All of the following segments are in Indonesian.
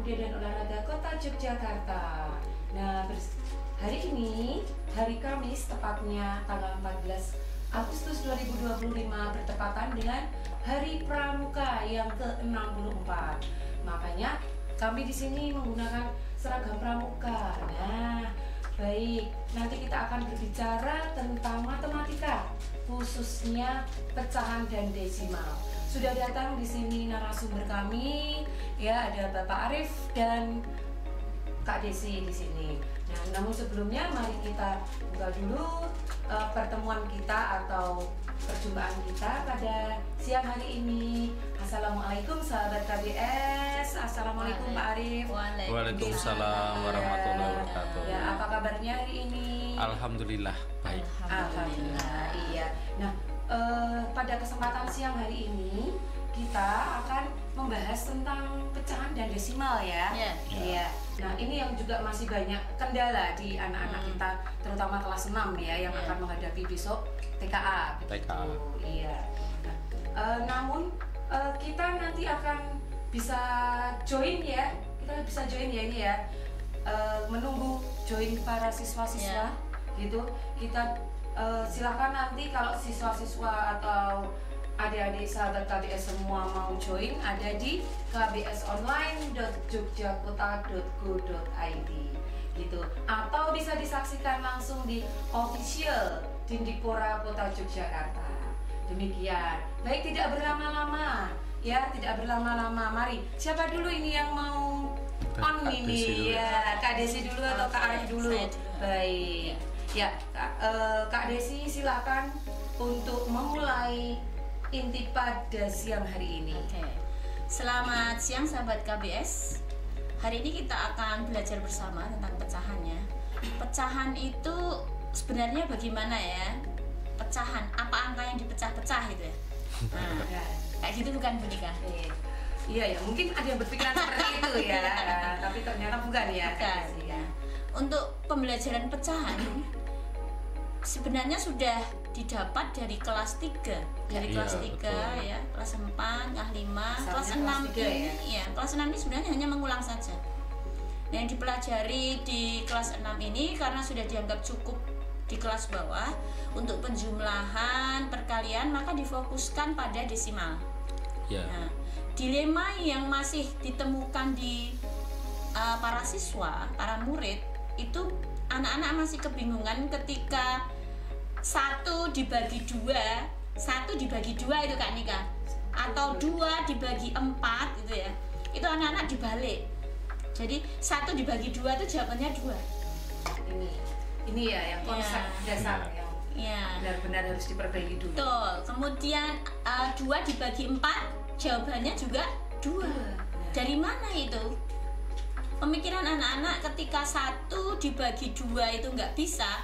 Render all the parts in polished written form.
Pemuda dan Olahraga Kota Yogyakarta. Nah, hari ini, hari Kamis, tepatnya tanggal 14 Agustus 2025, bertepatan dengan Hari Pramuka yang ke-64. Makanya kami di sini menggunakan seragam pramuka. Nah, baik, nanti kita akan berbicara tentang matematika, khususnya pecahan dan desimal. Sudah datang di sini narasumber kami, ya, ada Bapak Arif dan Kak Desi di sini. Nah, namun sebelumnya mari kita buka dulu pertemuan kita atau perjumpaan kita pada siang hari ini. Assalamualaikum sahabat KBS. Assalamualaikum Pak Arif. Waalaikumsalam warahmatullahi wabarakatuh. Ya, apa kabarnya hari ini? Alhamdulillah baik. Alhamdulillah. Iya. Nah, pada kesempatan siang hari ini kita akan membahas tentang pecahan dan desimal ya. Iya. Nah, ini yang juga masih banyak kendala di anak-anak kita, terutama kelas 6 ya, yang akan menghadapi besok TKA. TKA. Iya. Nah, namun kita nanti akan bisa join ya. Kita bisa join ya ini ya. Menunggu join para siswa-siswa gitu. Kita silahkan nanti kalau siswa-siswa atau adik-adik sahabat KBS semua mau join, ada di kbsonline.yogyakarta.go.id gitu, atau bisa disaksikan langsung di official Dindikpora Kota Yogyakarta. Demikian. Baik, tidak berlama-lama ya, tidak berlama-lama. Mari, siapa dulu ini yang mau on ini ya? Kak Desi dulu atau Kak Arif dulu? Baik. Ya, Kak Desi silakan untuk memulai inti pada siang hari ini. Oke. Selamat siang sahabat KBS. Hari ini kita akan belajar bersama tentang pecahannya. Pecahan itu sebenarnya bagaimana ya? Pecahan, apa angka yang dipecah-pecah gitu ya? Nah, kayak gitu bukan Bu Nika? Iya ya, mungkin ada yang berpikiran seperti itu ya, tapi ternyata bukan ya. Bukan. Ya. Untuk pembelajaran pecahan sebenarnya sudah didapat dari kelas 3. Dari kelas 3 ya, kelas 4, kelas 5, kelas 6 ini ya. Kelas 6 ini sebenarnya hanya mengulang saja. Nah, yang dipelajari di kelas 6 ini karena sudah dianggap cukup di kelas bawah untuk penjumlahan, perkalian, maka difokuskan pada desimal. Nah, dilema yang masih ditemukan di para siswa, para murid itu, anak-anak masih kebingungan ketika 1 dibagi 2, 1 dibagi 2 itu Kak Nika, atau 2 dibagi 4 gitu ya. Itu anak-anak dibalik. Jadi 1 dibagi 2 itu jawabannya 2. Ini ya yang konsep dasar yang benar-benar harus diperbaiki dulu. Betul. Kemudian 2 dibagi 4 jawabannya juga 2. Dari mana itu? Pemikiran anak-anak ketika 1 dibagi 2 itu nggak bisa,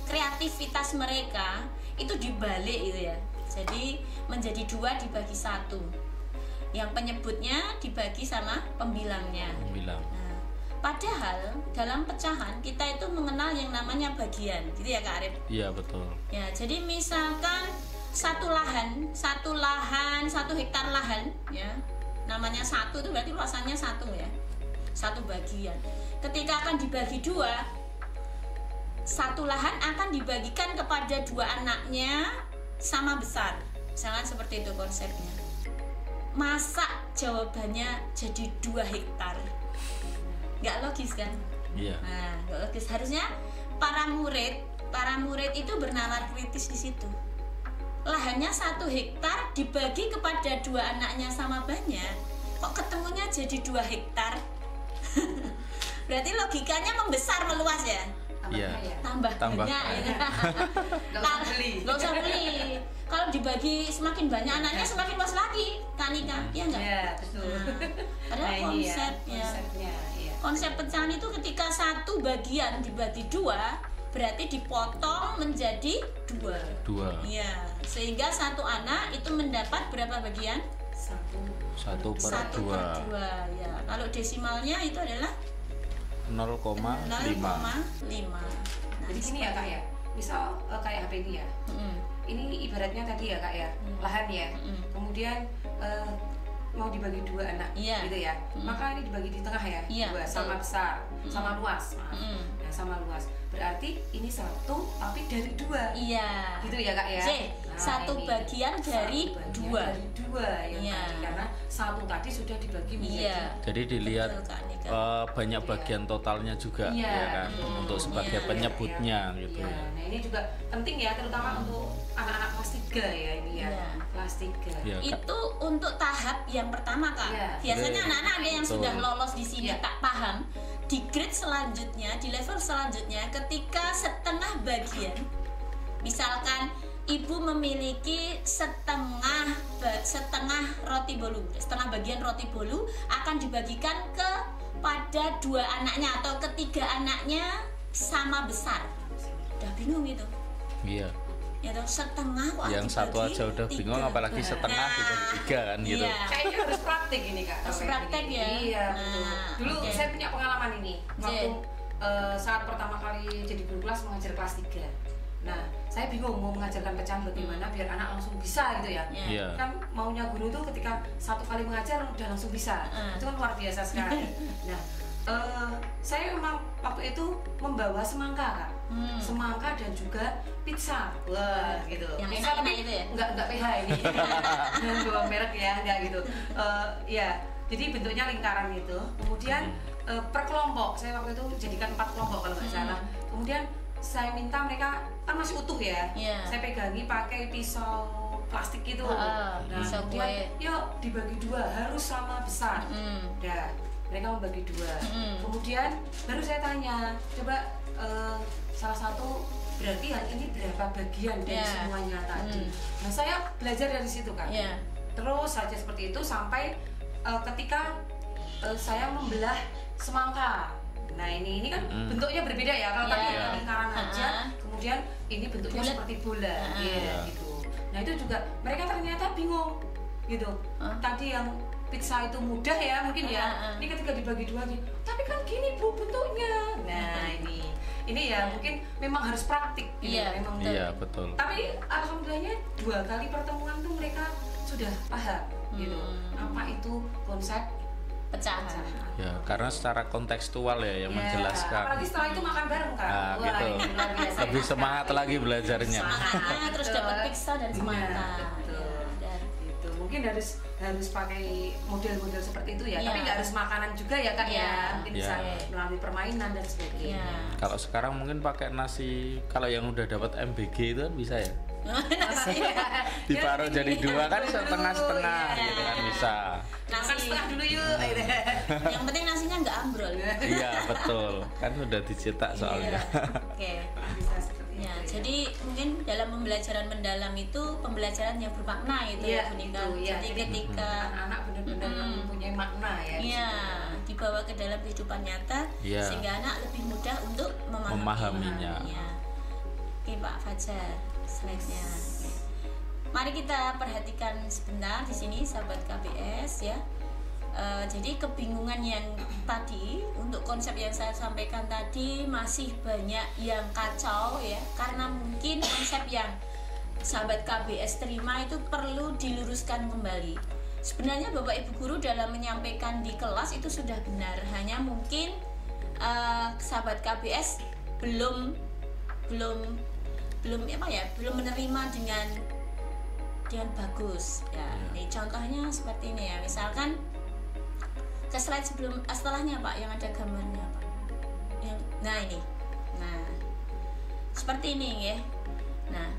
kreativitas mereka itu dibalik gitu ya. Jadi menjadi 2 dibagi 1. Yang penyebutnya dibagi sama pembilangnya. Nah, padahal dalam pecahan kita itu mengenal yang namanya bagian, gitu ya Kak Arif? Iya, betul. Ya, jadi misalkan satu hektar lahan ya, namanya 1 itu berarti luasannya 1 ya, 1 bagian. Ketika akan dibagi 2, 1 lahan akan dibagikan kepada 2 anaknya sama besar, misalkan seperti itu konsepnya. Masa jawabannya jadi 2 hektar? Nggak logis kan? Iya. Nah, nggak logis. Harusnya para murid itu bernalar kritis di situ. Lahannya 1 hektar dibagi kepada 2 anaknya sama banyak, kok ketemunya jadi 2 hektar? Berarti logikanya membesar, meluas ya? Iya. Tambah banyak ya. Nggak usah beli. Kalau dibagi semakin banyak anaknya semakin luas lagi, Kak Nika, ya enggak? Iya, betul. Padahal konsepnya. Konsep pecahan itu ketika 1 bagian dibagi 2, berarti dipotong menjadi 2. Iya, sehingga 1 anak itu mendapat berapa bagian? 1/2 ya. Kalau desimalnya itu adalah 0,5. Nah, jadi gini ya Kak ya, misal kayak HP ini ya, ini ibaratnya tadi ya Kak ya, lahan ya, kemudian mau dibagi 2 anak, Iya. gitu ya. Maka ini dibagi di tengah ya, Iya, 2 sama betul. besar, sama luas, maaf. Nah, sama luas. Berarti ini 1 tapi dari 2. Iya. Gitu ya Kak ya. C, satu ini bagian dari satu bagian 2. dari 2 yang Iya. tadi, karena 1 tadi sudah dibagi menjadi Iya. Jadi dilihat Betul, Kak Nika. banyak bagian totalnya juga Iya, ya kan untuk sebagai Iya. penyebutnya Iya, gitu. iya. Nah ini juga penting ya, terutama untuk anak-anak kelas 3 ya ini ya. Iya. Kelas 3. Ya, Kak. Itu untuk tahap yang pertama, Kak. Iya. Biasanya Betul. anak-anak ada yang Betul. sudah lolos di sini Iya. tak paham. Di grade selanjutnya, di level selanjutnya, ketika setengah bagian, misalkan ibu memiliki setengah roti bolu, setengah bagian roti bolu akan dibagikan kepada 2 anaknya atau ketiga anaknya sama besar. Udah bingung gitu. Iya. Ya toh, setengah kok Yang satu dibagi aja udah bingung 3. apalagi setengah dibagi 3 kan gitu. Iya. Kayaknya harus praktik ini Kak. Harus kalau praktek ini. ya. Iya, Nah, betul. Dulu oke. saya punya pengalaman ini. Waktu Jen. saat pertama kali jadi guru kelas mengajar kelas 3. Nah, saya bingung mau mengajarkan pecahan bagaimana biar anak langsung bisa gitu ya. Iya. Kan maunya guru tuh ketika 1 kali mengajar udah langsung bisa. Itu kan luar biasa sekali. Nah, saya memang waktu itu membawa semangka Kak. Semangka dan juga pizza. Wah, gitu. Yang Pizza enak-enak tapi itu ya? Enggak PH ini. Jangan bawa merek ya, enggak gitu. Ya, jadi bentuknya lingkaran gitu. Kemudian per kelompok, saya waktu itu jadikan 4 kelompok kalau nggak salah. Kemudian saya minta mereka, kan masih utuh ya. Iya. Saya pegangi pakai pisau plastik gitu. Pisau kemudian kue. yuk dibagi 2 harus sama besar. Udah, mereka membagi 2. Kemudian baru saya tanya, coba salah satu berarti ini berapa bagian dari Iya. semuanya tadi. Nah saya belajar dari situ kan. Iya. Terus saja seperti itu sampai ketika saya membelah semangka. Nah ini kan bentuknya berbeda ya. Kalau tadi Iya. lingkaran aja, kemudian ini bentuknya Bulat. seperti bola, ya gitu. Nah itu juga mereka ternyata bingung gitu. Tadi yang pizza itu mudah ya mungkin ya. Ini ketika dibagi 2 gitu. Tapi kan gini Bu bentuknya. Nah ini ya mungkin memang harus praktik gitu. Iya, Memang Iya, betul. tapi alhamdulillahnya 2 kali pertemuan tuh mereka sudah paham gitu apa itu konsep Pecahan. Ya, karena secara kontekstual ya yang Ya, menjelaskan. apalagi setelah itu makan bareng kan. Nah, Wah, gitu. ini luar biasa. Lebih semangat lagi belajarnya. Semangatnya terus Betul. dapat pizza dan semangka. Iya, betul. Ya, dan Gitu. Mungkin harus pakai model-model seperti itu ya. Iya. Tapi nggak harus makanan juga ya Kak Iya. ya. Mungkin bisa Iya. melalui permainan dan sebagainya. Iya. Kalau sekarang mungkin pakai nasi, kalau yang udah dapat MBG itu kan bisa ya. Nasi. Diparuh jadi 2 kan setengah-setengah Iya. gitu kan bisa. Makan Nasi. setengah dulu yuk. Gitu. Yang penting nasinya nggak ambrol. Iya, betul. Kan udah dicetak soalnya. Oke. Bisa seperti Ya, itu. jadi mungkin dalam pembelajaran mendalam itu pembelajaran yang bermakna itu Iya, ya Bu Nika. itu, ya. Jadi Jadi ketika anak-anak benar-benar mempunyai makna ya. di Iya, situ. dibawa ke dalam kehidupan nyata Iya. sehingga anak lebih mudah untuk Memahaminya. Ya. Oke Pak Fajar, slide-nya. Oke. Mari kita perhatikan sebentar di sini sahabat KBS ya. Jadi kebingungan yang tadi untuk konsep yang saya sampaikan tadi masih banyak yang kacau ya, karena mungkin konsep yang sahabat KBS terima itu perlu diluruskan kembali. Sebenarnya Bapak Ibu guru dalam menyampaikan di kelas itu sudah benar, hanya mungkin sahabat KBS belum menerima dengan bagus ya. Ini contohnya seperti ini ya, misalkan ke slide setelahnya Pak yang ada gambarnya Pak. Nah ini, seperti ini ya. Nah,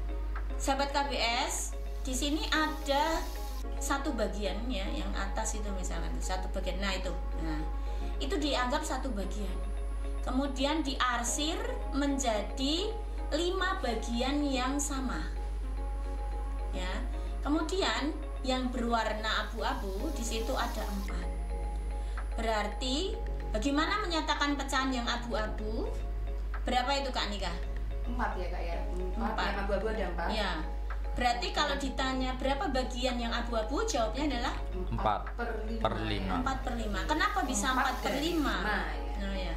sahabat KBS di sini ada satu bagian ya, yang atas itu misalkan satu bagian. Nah itu dianggap satu bagian. Kemudian diarsir menjadi 5 bagian yang sama. Ya. Kemudian yang berwarna abu-abu di situ ada 4. Berarti bagaimana menyatakan pecahan yang abu-abu? Berapa itu Kak Nika? 4 ya Kak ya. 4. 4. Yang abu-abu ada 4. Ya. Berarti kalau ditanya berapa bagian yang abu-abu, jawabnya adalah 4/5. 4/5. Kenapa bisa 4/5? Ya. Nah ya.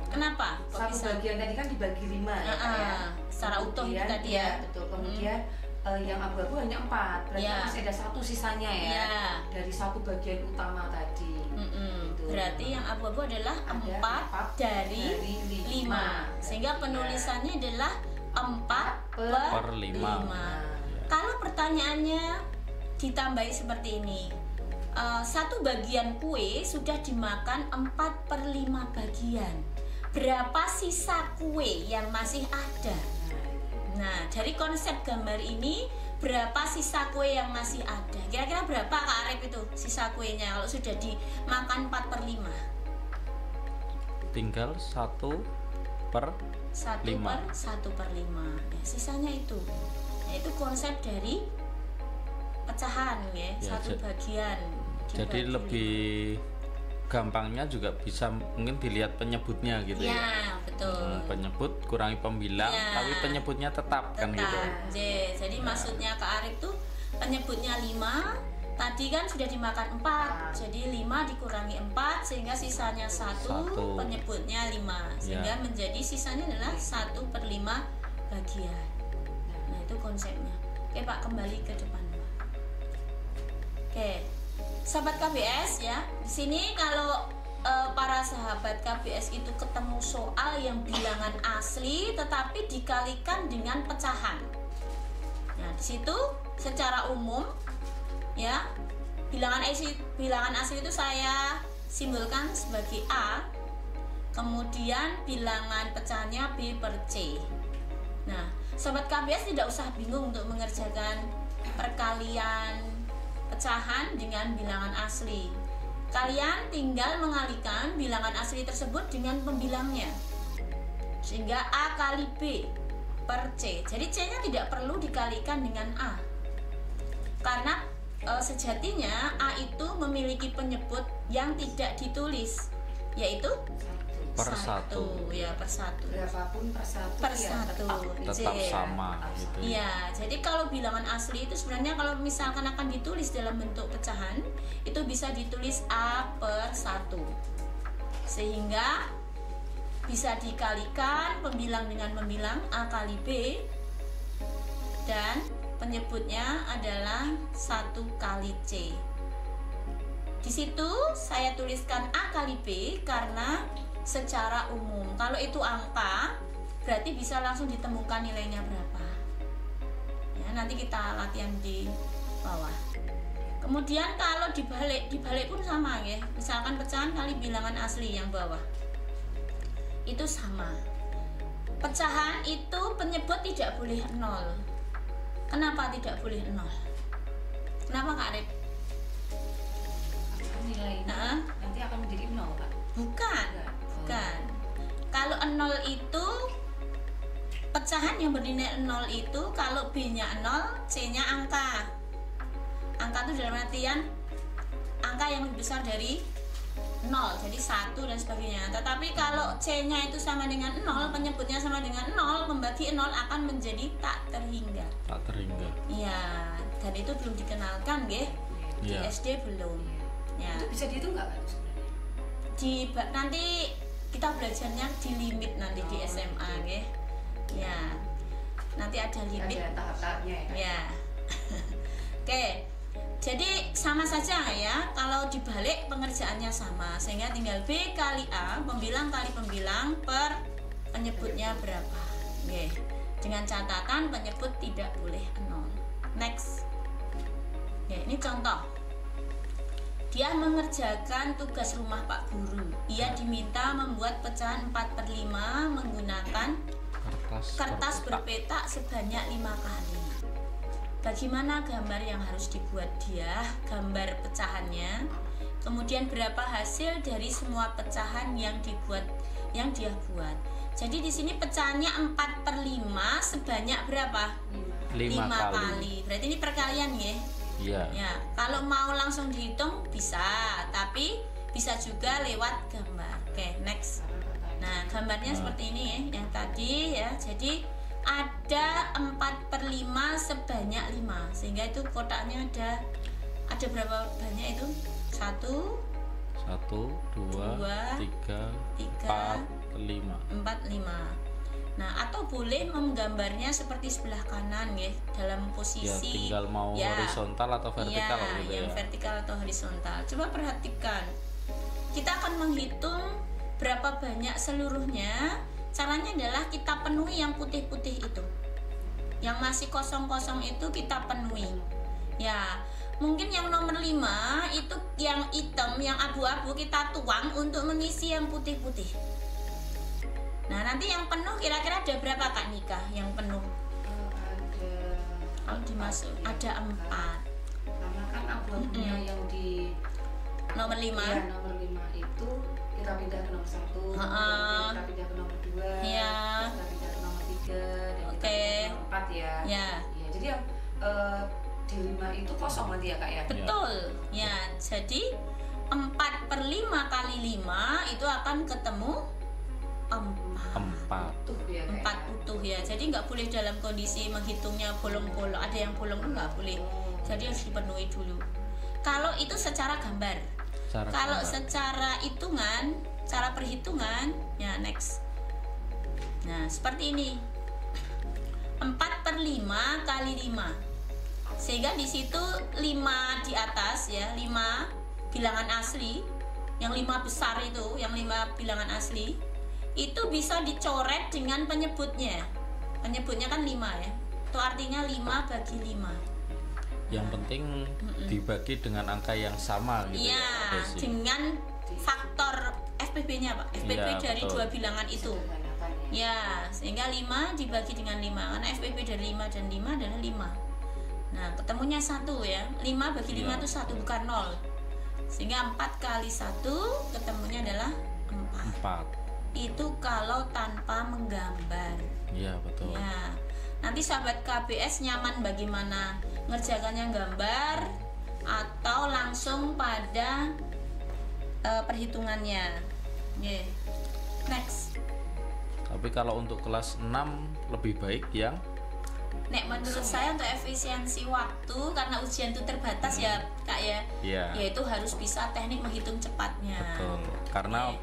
Kenapa? Kok Satu bisa? bagian tadi kan dibagi 5 ya Kak ya. Secara utuh itu Kemudian, tadi ya. ya. Betul. Kemudian yang abu-abu hanya 4, berarti Ya. masih ada 1 sisanya ya, Ya. dari 1 bagian utama tadi. Gitu. Berarti yang abu-abu adalah Ada 4 dari 5. 5. Sehingga penulisannya adalah 4 per Per 5. 5. Kalau pertanyaannya ditambahi seperti ini, 1 bagian kue sudah dimakan 4 per 5 bagian. Berapa sisa kue yang masih ada? Nah, dari konsep gambar ini, berapa sisa kue yang masih ada? Kira-kira berapa Kak Arif itu sisa kuenya kalau sudah dimakan 4 per 5? Tinggal 1 per 1 5. per 1 per 5. Ya, sisanya itu. Nah, itu konsep dari pecahan ya, Ya, 1 bagian. Jadi dibagi lebih gampangnya juga bisa mungkin dilihat penyebutnya gitu 5. ya. Ya, betul. Penyebut kurangi pembilang, Ya. tapi penyebutnya tetap kan gitu. Tetap. Jadi maksudnya Kak Arif tuh penyebutnya 5, tadi kan sudah dimakan 4. Jadi 5 dikurangi 4 sehingga sisanya 1, Satu. penyebutnya 5. Sehingga Ya. menjadi sisanya adalah 1 per 5 bagian. Nah, itu konsepnya. Oke, Pak, kembali ke depan, Pak. Oke. Sahabat KBS ya. Di sini kalau para sahabat KBS itu ketemu soal yang bilangan asli tetapi dikalikan dengan pecahan. Nah, di situ secara umum ya, bilangan asli itu saya simbolkan sebagai A. Kemudian bilangan pecahannya B per C. Nah, sobat KBS tidak usah bingung untuk mengerjakan perkalian pecahan dengan bilangan asli. Kalian tinggal mengalihkan bilangan asli tersebut dengan pembilangnya. Sehingga A kali B per C. Jadi C-nya tidak perlu dikalikan dengan A. Karena sejatinya A itu memiliki penyebut yang tidak ditulis, yaitu Per 1. ya, per 1. Berapapun per 1 Per ya, 1. Tetap J. sama gitu. Iya, jadi kalau bilangan asli itu sebenarnya kalau misalkan akan ditulis dalam bentuk pecahan, itu bisa ditulis A per 1. Sehingga bisa dikalikan pembilang dengan pembilang A kali B, dan penyebutnya adalah 1 kali C. Di situ saya tuliskan A kali B karena secara umum kalau itu angka berarti bisa langsung ditemukan nilainya berapa ya, nanti kita latihan di bawah. Kemudian kalau dibalik pun sama ya, misalkan pecahan kali bilangan asli yang bawah itu sama. Pecahan itu penyebut tidak boleh 0. Kenapa tidak boleh 0? Kenapa Kak Arif? Nilainya nanti akan menjadi 0, Pak. Bukan. Kalau 0 itu pecahan yang bernilai 0 itu kalau B-nya 0, C-nya angka. Angka itu dalam artian angka yang lebih besar dari 0, jadi 1 dan sebagainya. Tetapi kalau C-nya itu sama dengan 0, penyebutnya sama dengan 0, membagi 0 akan menjadi tak terhingga. Tak terhingga. Iya, dan itu belum dikenalkan nggih. Di Iya. SD belum. Ya. Itu bisa dihitung nggak, Pak, sebenarnya? Nanti kita belajarnya di limit nanti di SMA nggih. Ya. Nanti ada limit. Ada tahap-tahapnya ya. Ya. Oke. Jadi sama saja ya, kalau dibalik pengerjaannya sama, sehingga tinggal B kali A, pembilang kali pembilang per penyebutnya berapa. Oke. Dengan catatan penyebut tidak boleh 0. Next. Ya, ini contoh. Dia mengerjakan tugas rumah Pak Guru. Ia diminta membuat pecahan 4 per 5 menggunakan kertas berpetak sebanyak 5 kali. Bagaimana gambar yang harus dibuat dia? Gambar pecahannya. Kemudian berapa hasil dari semua pecahan yang dia buat. Jadi di sini pecahannya 4 per 5 sebanyak berapa? 5 kali. Berarti ini perkalian ya? Iya. Ya, kalau mau langsung dihitung bisa, tapi bisa juga lewat gambar. Oke, next. Nah, gambarnya seperti ini ya, yang tadi ya. Jadi ada 4 per 5 sebanyak 5, sehingga itu kotaknya ada berapa banyak itu? 1, 1, 2, 3, 4, 5. 4, 5. Nah, atau boleh menggambarnya seperti sebelah kanan ya, dalam Ya posisi tinggal mau horizontal atau vertikal ya, gitu yang ya. vertikal atau horizontal. Coba perhatikan. Kita akan menghitung berapa banyak seluruhnya. Caranya adalah kita penuhi yang putih-putih itu. Yang masih kosong-kosong itu kita penuhi. Ya, mungkin yang nomor 5 itu yang hitam, yang abu-abu kita tuang untuk mengisi yang putih-putih. Nah, nanti yang penuh kira-kira ada berapa Kak Nika yang penuh? Ada Kalau dimasuk ya, ada 4. karena kan abu-abunya yang di Nomor 5. ya, nomor 5 itu kita pindah ke nomor 1, Ha-ha. kita pindah ke nomor 2, Iya. kita pindah ke nomor 3, dan kita Oke. pindah ke nomor 4 ya. Ya. Ya, jadi yang di 5 itu kosong nanti ya Kak ya. Betul. Ya, jadi 4/5 kali 5 itu akan ketemu 4. 4. Tuh ya Kak. 4 utuh ya. Jadi nggak boleh dalam kondisi menghitungnya bolong-bolong. Ada yang bolong tuh nggak boleh. Jadi harus dipenuhi dulu. Kalau itu secara gambar. Kalau secara hitungan, cara perhitungan, ya next. Nah, seperti ini. 4/5 kali 5. Sehingga di situ 5 di atas ya, 5 bilangan asli. Yang 5 besar itu, yang 5 bilangan asli, itu bisa dicoret dengan penyebutnya. Penyebutnya kan 5 ya. Itu artinya 5 bagi 5. Yang penting dibagi dengan angka yang sama gitu Iya, Desi. dengan faktor FPB-nya Pak. FPB Iya, dari betul. 2 bilangan itu. Sederhanakan ya. Ya, sehingga 5 dibagi dengan 5. Karena FPB dari 5 dan 5 adalah 5. Nah, ketemunya 1 ya. 5 bagi 5 Iya. itu 1, bukan 0. Sehingga 4 kali 1 ketemunya adalah 4. 4. Itu kalau tanpa menggambar. Iya betul. Ya. Nanti sahabat KBS nyaman bagaimana ngerjakannya gambar atau langsung pada perhitungannya. Yeah. Next. Tapi kalau untuk kelas 6 lebih baik yang Nek menurut saya untuk efisiensi waktu karena ujian itu terbatas ya Kak ya. Iya. Yaitu harus bisa teknik menghitung cepatnya. betul. Karena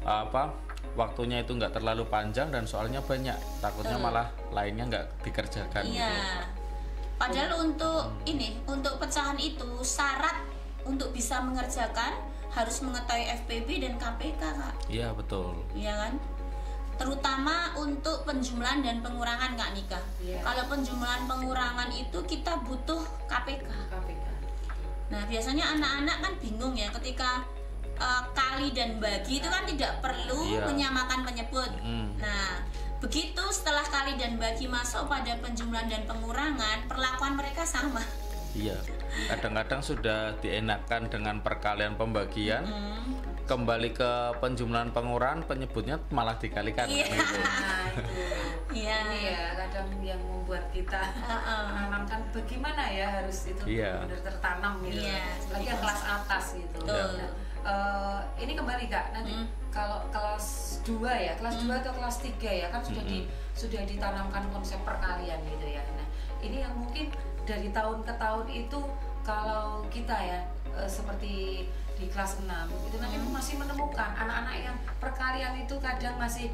apa? Waktunya itu nggak terlalu panjang dan soalnya banyak. Takutnya Betul. malah lainnya nggak dikerjakan gitu. Iya. Padahal untuk ini, untuk pecahan itu syarat untuk bisa mengerjakan harus mengetahui FPB dan KPK Kak. Iya betul. Iya kan? Terutama untuk penjumlahan dan pengurangan Kak Nika. Iya. Kalau penjumlahan pengurangan itu kita butuh KPK. KPK. Nah, biasanya anak-anak kan bingung ya ketika kali dan bagi itu kan tidak perlu Iya. menyamakan penyebut. Mm. Nah, begitu setelah kali dan bagi masuk pada penjumlahan dan pengurangan, perlakuan mereka sama. Iya. Kadang-kadang sudah dienakkan dengan perkalian pembagian, kembali ke penjumlahan pengurangan, penyebutnya malah dikalikan Iya. gitu. Nah, itu. Iya. Ini ya kadang yang membuat kita menanamkan bagaimana ya harus itu Iya. benar tertanam gitu. Iya. Lagi yang kelas atas gitu. Betul. Nah, ini kembali Kak, nanti kalau kelas 2 ya, kelas 2 atau kelas 3 ya kan sudah ditanamkan konsep perkalian gitu ya. Nah, ini yang mungkin dari tahun ke tahun itu kalau kita ya seperti di kelas 6 itu nanti masih menemukan anak-anak yang perkalian itu kadang masih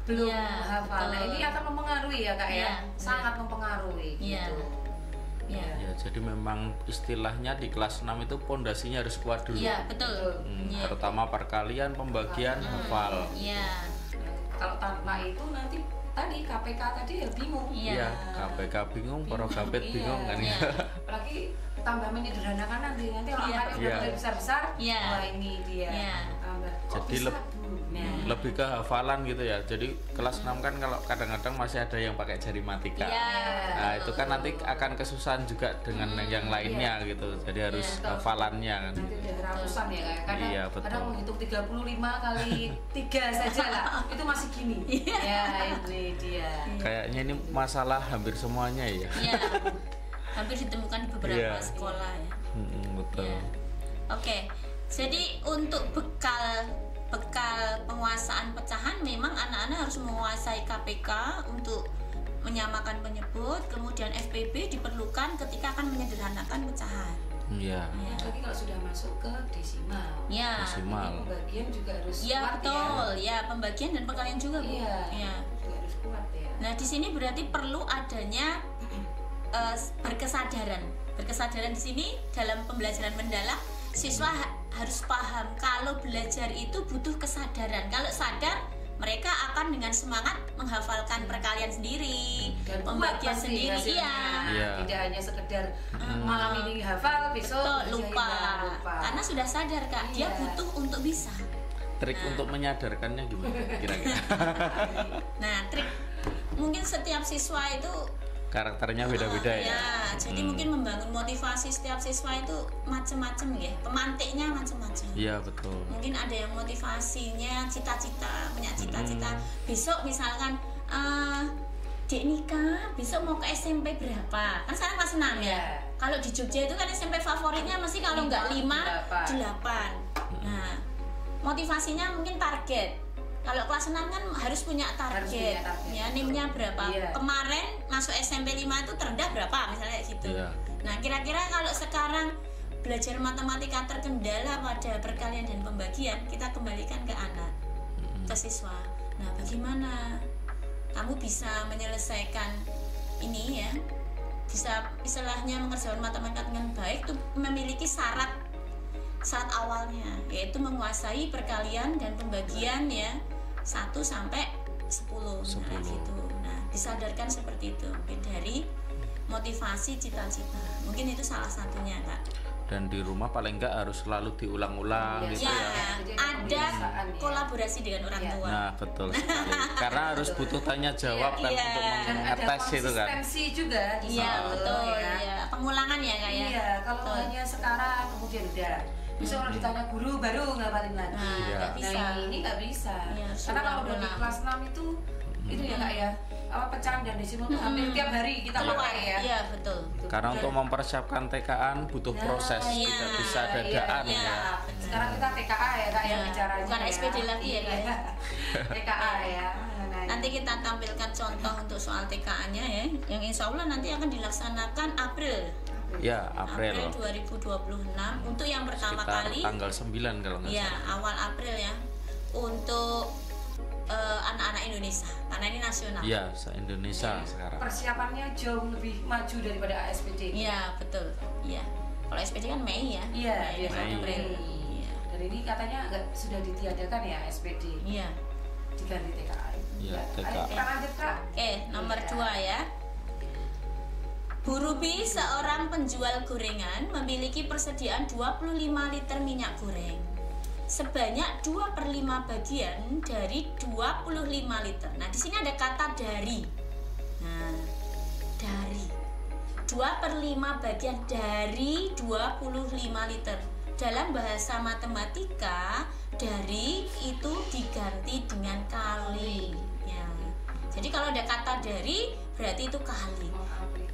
belum Iya, hafal. Nah, betul. ini akan mempengaruhi ya Kak ya. Iya, Sangat mempengaruhi Iya. gitu. Iya. Ya, jadi memang istilahnya di kelas 6 itu pondasinya harus kuat dulu. Iya, betul. Iya. Terutama perkalian, pembagian, hafal. Iya. Kalau tanpa itu nanti tadi KPK tadi ya bingung. Iya. Iya, KPK bingung, para gapit bingung kan Iya. ya. Apalagi tambah menyederhanakan nanti kalau Iya. angkanya udah Iya. mulai besar-besar, Iya. wah ini dia. Iya. Tambah. Kok Jadi bisa, Bu? Nah, Lebih ke hafalan gitu ya. Jadi kelas 6 kan kalau kadang-kadang masih ada yang pakai jari matika. Iya. Nah, itu kan nanti akan kesusahan juga dengan yang lainnya gitu. Jadi harus Iya. hafalannya kan. nanti udah ratusan ya Kak. Kadang, Iya, betul. kadang menghitung 35 kali 3 saja lah. Itu masih gini. Ya, ini dia. Kayaknya ini masalah hampir semuanya ya. Iya. Hampir ditemukan di beberapa Iya. sekolah ya. Betul. Iya. Oke. Jadi untuk bekal penguasaan pecahan memang anak-anak harus menguasai KPK untuk menyamakan penyebut, kemudian FPB diperlukan ketika akan menyederhanakan pecahan. Iya. Ya. Lagi kalau sudah masuk ke desimal. Ya. Desimal. Ini pembagian juga harus Ya kuat betul, ya pembagian dan perkalian juga Bu. Iya. Ya. Juga harus kuat ya. Nah, di sini berarti perlu adanya berkesadaran. Berkesadaran di sini dalam pembelajaran mendalam siswa harus paham kalau belajar itu butuh kesadaran. Kalau sadar, mereka akan dengan semangat menghafalkan perkalian sendiri, Dan pembagian pasti sendiri. hasilnya. Iya. Tidak hanya sekedar malam ini hafal, besok Betul, lupa. lupa. Karena sudah sadar Kak, dia Iya. butuh untuk bisa. Trik untuk menyadarkannya gimana kira-kira? Nah, trik mungkin setiap siswa itu Karakternya beda-beda ya. ya, jadi mungkin membangun motivasi setiap siswa itu macam-macam ya, pemantiknya macam-macam. Iya betul. Mungkin ada yang motivasinya cita-cita, punya cita-cita. Besok misalkan Dek nikah, besok mau ke SMP berapa? Kan sekarang kelas 6 ya. Iya. Kalau di Jogja itu kan SMP favoritnya mesti kalau nggak 5, 8. 8. Nah, motivasinya mungkin target. Kalau kelas 6 kan harus punya target. Harus punya target. Ya, NIM-nya berapa? Iya. Kemarin masuk SMP 5 itu terendah berapa? Misalnya kayak gitu. Iya. Nah, kira-kira kalau sekarang belajar matematika terkendala pada perkalian dan pembagian, kita kembalikan ke anak, ke siswa. Nah, bagaimana kamu bisa menyelesaikan ini ya? Bisa istilahnya mengerjakan matematika dengan baik tuh memiliki syarat awalnya, yaitu menguasai perkalian dan pembagian ya 1 sampai 10. Nah, gitu. Nah, disadarkan seperti itu mungkin dari motivasi cita-cita. Mungkin itu salah satunya, Kak. Dan di rumah paling enggak harus selalu diulang-ulang gitu Ya, ya. Jadi ada kebiasaan, ya. kolaborasi dengan orang Iya. tua. Nah betul sekali. Karena harus butuh tanya jawab kan Iya. untuk Dan ada mengetes itu kan. konsistensi juga di Iya, situ, betul. ya. Ya. Pengulangan ya, Kak ya. Iya, kalau Betul. hanya sekarang kemudian udah. Besok kalau ditanya guru baru ngapalin lagi. Nah, Iya. nggak bisa. Nah, ini nggak bisa. Iya, Karena kalau udah di ulang-ulang. kelas 6 itu ya Kak ya. Apa pecahan dan desimal itu hampir tiap hari kita Keluar pakai ya. Iya, betul. Karena untuk mempersiapkan TKA butuh proses, iya. tidak bisa dadaan Iya. ya. Sekarang kita TKA ya Kak yang Iya, bicaranya. bukan SPD lagi ya, Kak, ya. TKA ya. Nah, Nanti kita tampilkan contoh untuk soal TKA-nya ya, yang insya Allah nanti akan dilaksanakan April Ya, April 2026 untuk yang pertama sekitar kali. tanggal 9 kalau nggak Ya, salah. awal April ya, untuk anak-anak Indonesia, karena ini nasional. Iya, se-Indonesia sekarang. persiapannya jauh lebih maju daripada ASPD. Iya, betul. Iya. Kalau SPD kan Mei ya. Iya, Mei, biasanya April. Mei. Iya. Dan ini katanya sudah ditiadakan ya SPD, Iya. diganti TKA. Iya, Ayo TKA. kita lanjut Kak. Oke, nomor 2 ya. Bu Ruby, seorang penjual gorengan, memiliki persediaan 25 liter minyak goreng. Sebanyak 2/5 bagian dari 25 liter. Nah, di sini ada kata dari. Nah, dari 2/5 bagian dari 25 liter. Dalam bahasa matematika, dari itu diganti dengan kali. Ya. Jadi kalau ada kata dari, berarti itu kali.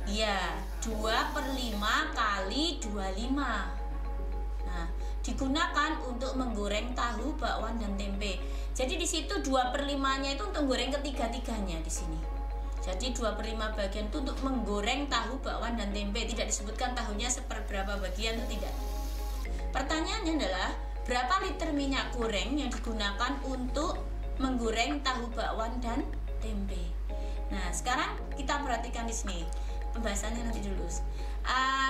Iya, 2/5 kali 25. Nah, digunakan untuk menggoreng tahu, bakwan, dan tempe. Jadi di situ 2/5-nya itu untuk goreng ketiga-tiganya di sini. Jadi 2/5 bagian itu untuk menggoreng tahu, bakwan, dan tempe. Tidak disebutkan tahunya seperberapa bagian itu tidak. Pertanyaannya adalah berapa liter minyak goreng yang digunakan untuk menggoreng tahu, bakwan, dan tempe. Nah, sekarang kita perhatikan di sini. Pembahasannya nanti dulu.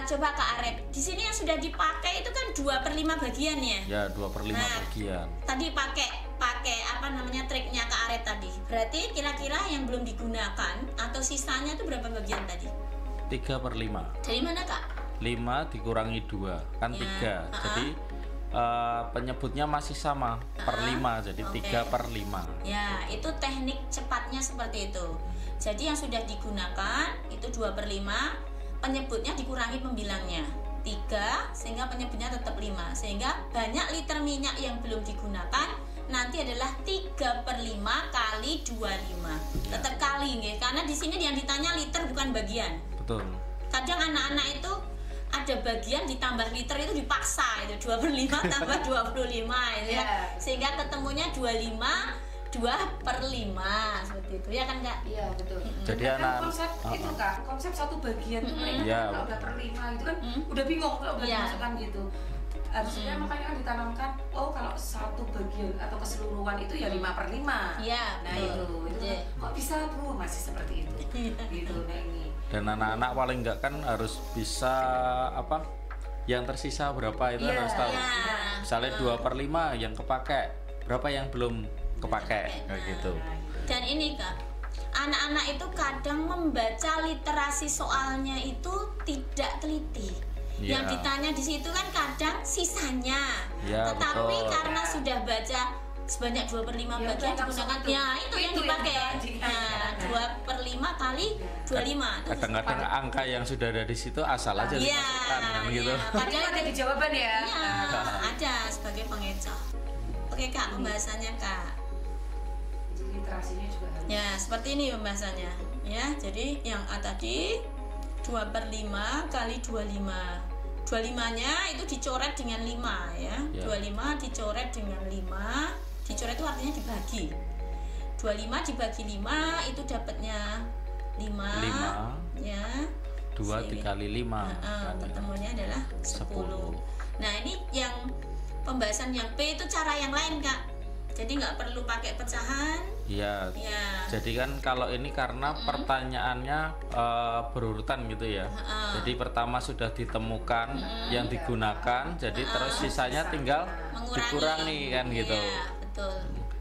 Coba Kak Arep, di sini yang sudah dipakai itu kan 2/5 bagian ya. Ya, 2/5 Nah, bagian. Tadi pakai apa namanya triknya Kak Arep tadi. Berarti kira-kira yang belum digunakan atau sisanya itu berapa bagian tadi? 3/5. Dari mana Kak? 5 dikurangi 2 kan Ya, 3. Jadi penyebutnya masih sama per 5, jadi Oke. 3/5. Ya, itu teknik cepatnya seperti itu. Jadi yang sudah digunakan itu 2/5, penyebutnya dikurangi pembilangnya 3, sehingga penyebutnya tetap 5. Sehingga banyak liter minyak yang belum digunakan nanti adalah 3/5 kali 25. Tetap kali nggih, karena di sini yang ditanya liter bukan bagian. Betul. Kadang anak-anak itu ada bagian ditambah liter itu dipaksa, itu 2/5 tambah 25 itu ya. Iya. Sehingga ketemunya 25 2/5 seperti itu ya kan Kak? Iya betul. Jadi Dan anak- konsep itu Kak, konsep satu bagian itu mereka Iya. kalau udah per 5 itu kan udah bingung kalau udah Iya. dimasukkan gitu. harusnya makanya kan ditanamkan, oh kalau satu bagian atau keseluruhan itu ya 5/5. Iya, Nah betul. itu Iya. kok bisa Bu masih seperti itu gitu. Nah ini Dan anak-anak paling enggak kan harus bisa apa? Yang tersisa berapa itu Iya, harus tahu. iya. Misalnya 2/5 yang kepakai, berapa yang belum kepakai kayak gitu. Dan ini Kak, anak-anak itu kadang membaca literasi soalnya itu tidak teliti. Iya. Yang ditanya di situ kan kadang sisanya. Iya, Tetapi betul. karena sudah baca sebanyak 2/5 Ya, bagian udah langsung digunakan, itu. ya itu yang Itu yang dipakai. tadi. Nah, 2/5 kali 25 itu. Kadang-kadang angka yang sudah ada di situ asal aja Iya, dimasukkan kan gitu. iya. padahal ada di jawaban ya. Iya, ada sebagai pengecoh. Oke Kak, pembahasannya Kak. Jadi literasinya juga harus. Ya, seperti ini pembahasannya. Ya, jadi yang A tadi 2/5 kali 25. 25-nya itu dicoret dengan 5 ya. Ya. 25 dicoret dengan 5. Dicoret itu artinya dibagi. 25 dibagi 5 itu dapatnya 5. 5 Ya. 2 dikali 5 Ketemunya adalah 10. Nah, ini yang pembahasan yang P itu cara yang lain, Kak. Jadi nggak perlu pakai pecahan. Iya. Ya. Jadi kan kalau ini karena pertanyaannya berurutan gitu ya. Jadi pertama sudah ditemukan yang digunakan, jadi terus sisanya tinggal dikurangi kan gitu. Iya, betul.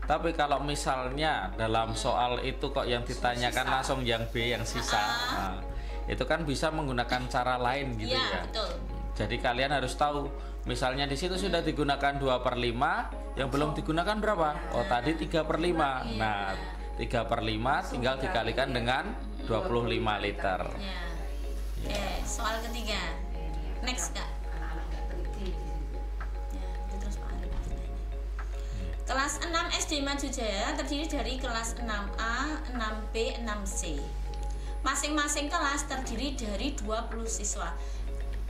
Tapi kalau misalnya dalam soal itu kok yang ditanyakan langsung yang B yang sisa, nah, itu kan bisa menggunakan cara lain gitu Iya, ya. betul. Jadi kalian harus tahu, misalnya di situ sudah digunakan 2/5, yang belum digunakan berapa? Oh tadi 3/5. Nah 3/5 tinggal dikalikan dengan 25 liter. Ya. Oke, soal ketiga. Next, Kak. Anak-anak nggak teliti. Ya, itu terus Pak Arif. Kelas 6 SD Majujaya terdiri dari kelas 6A, 6B, 6C. Masing-masing kelas terdiri dari 20 siswa.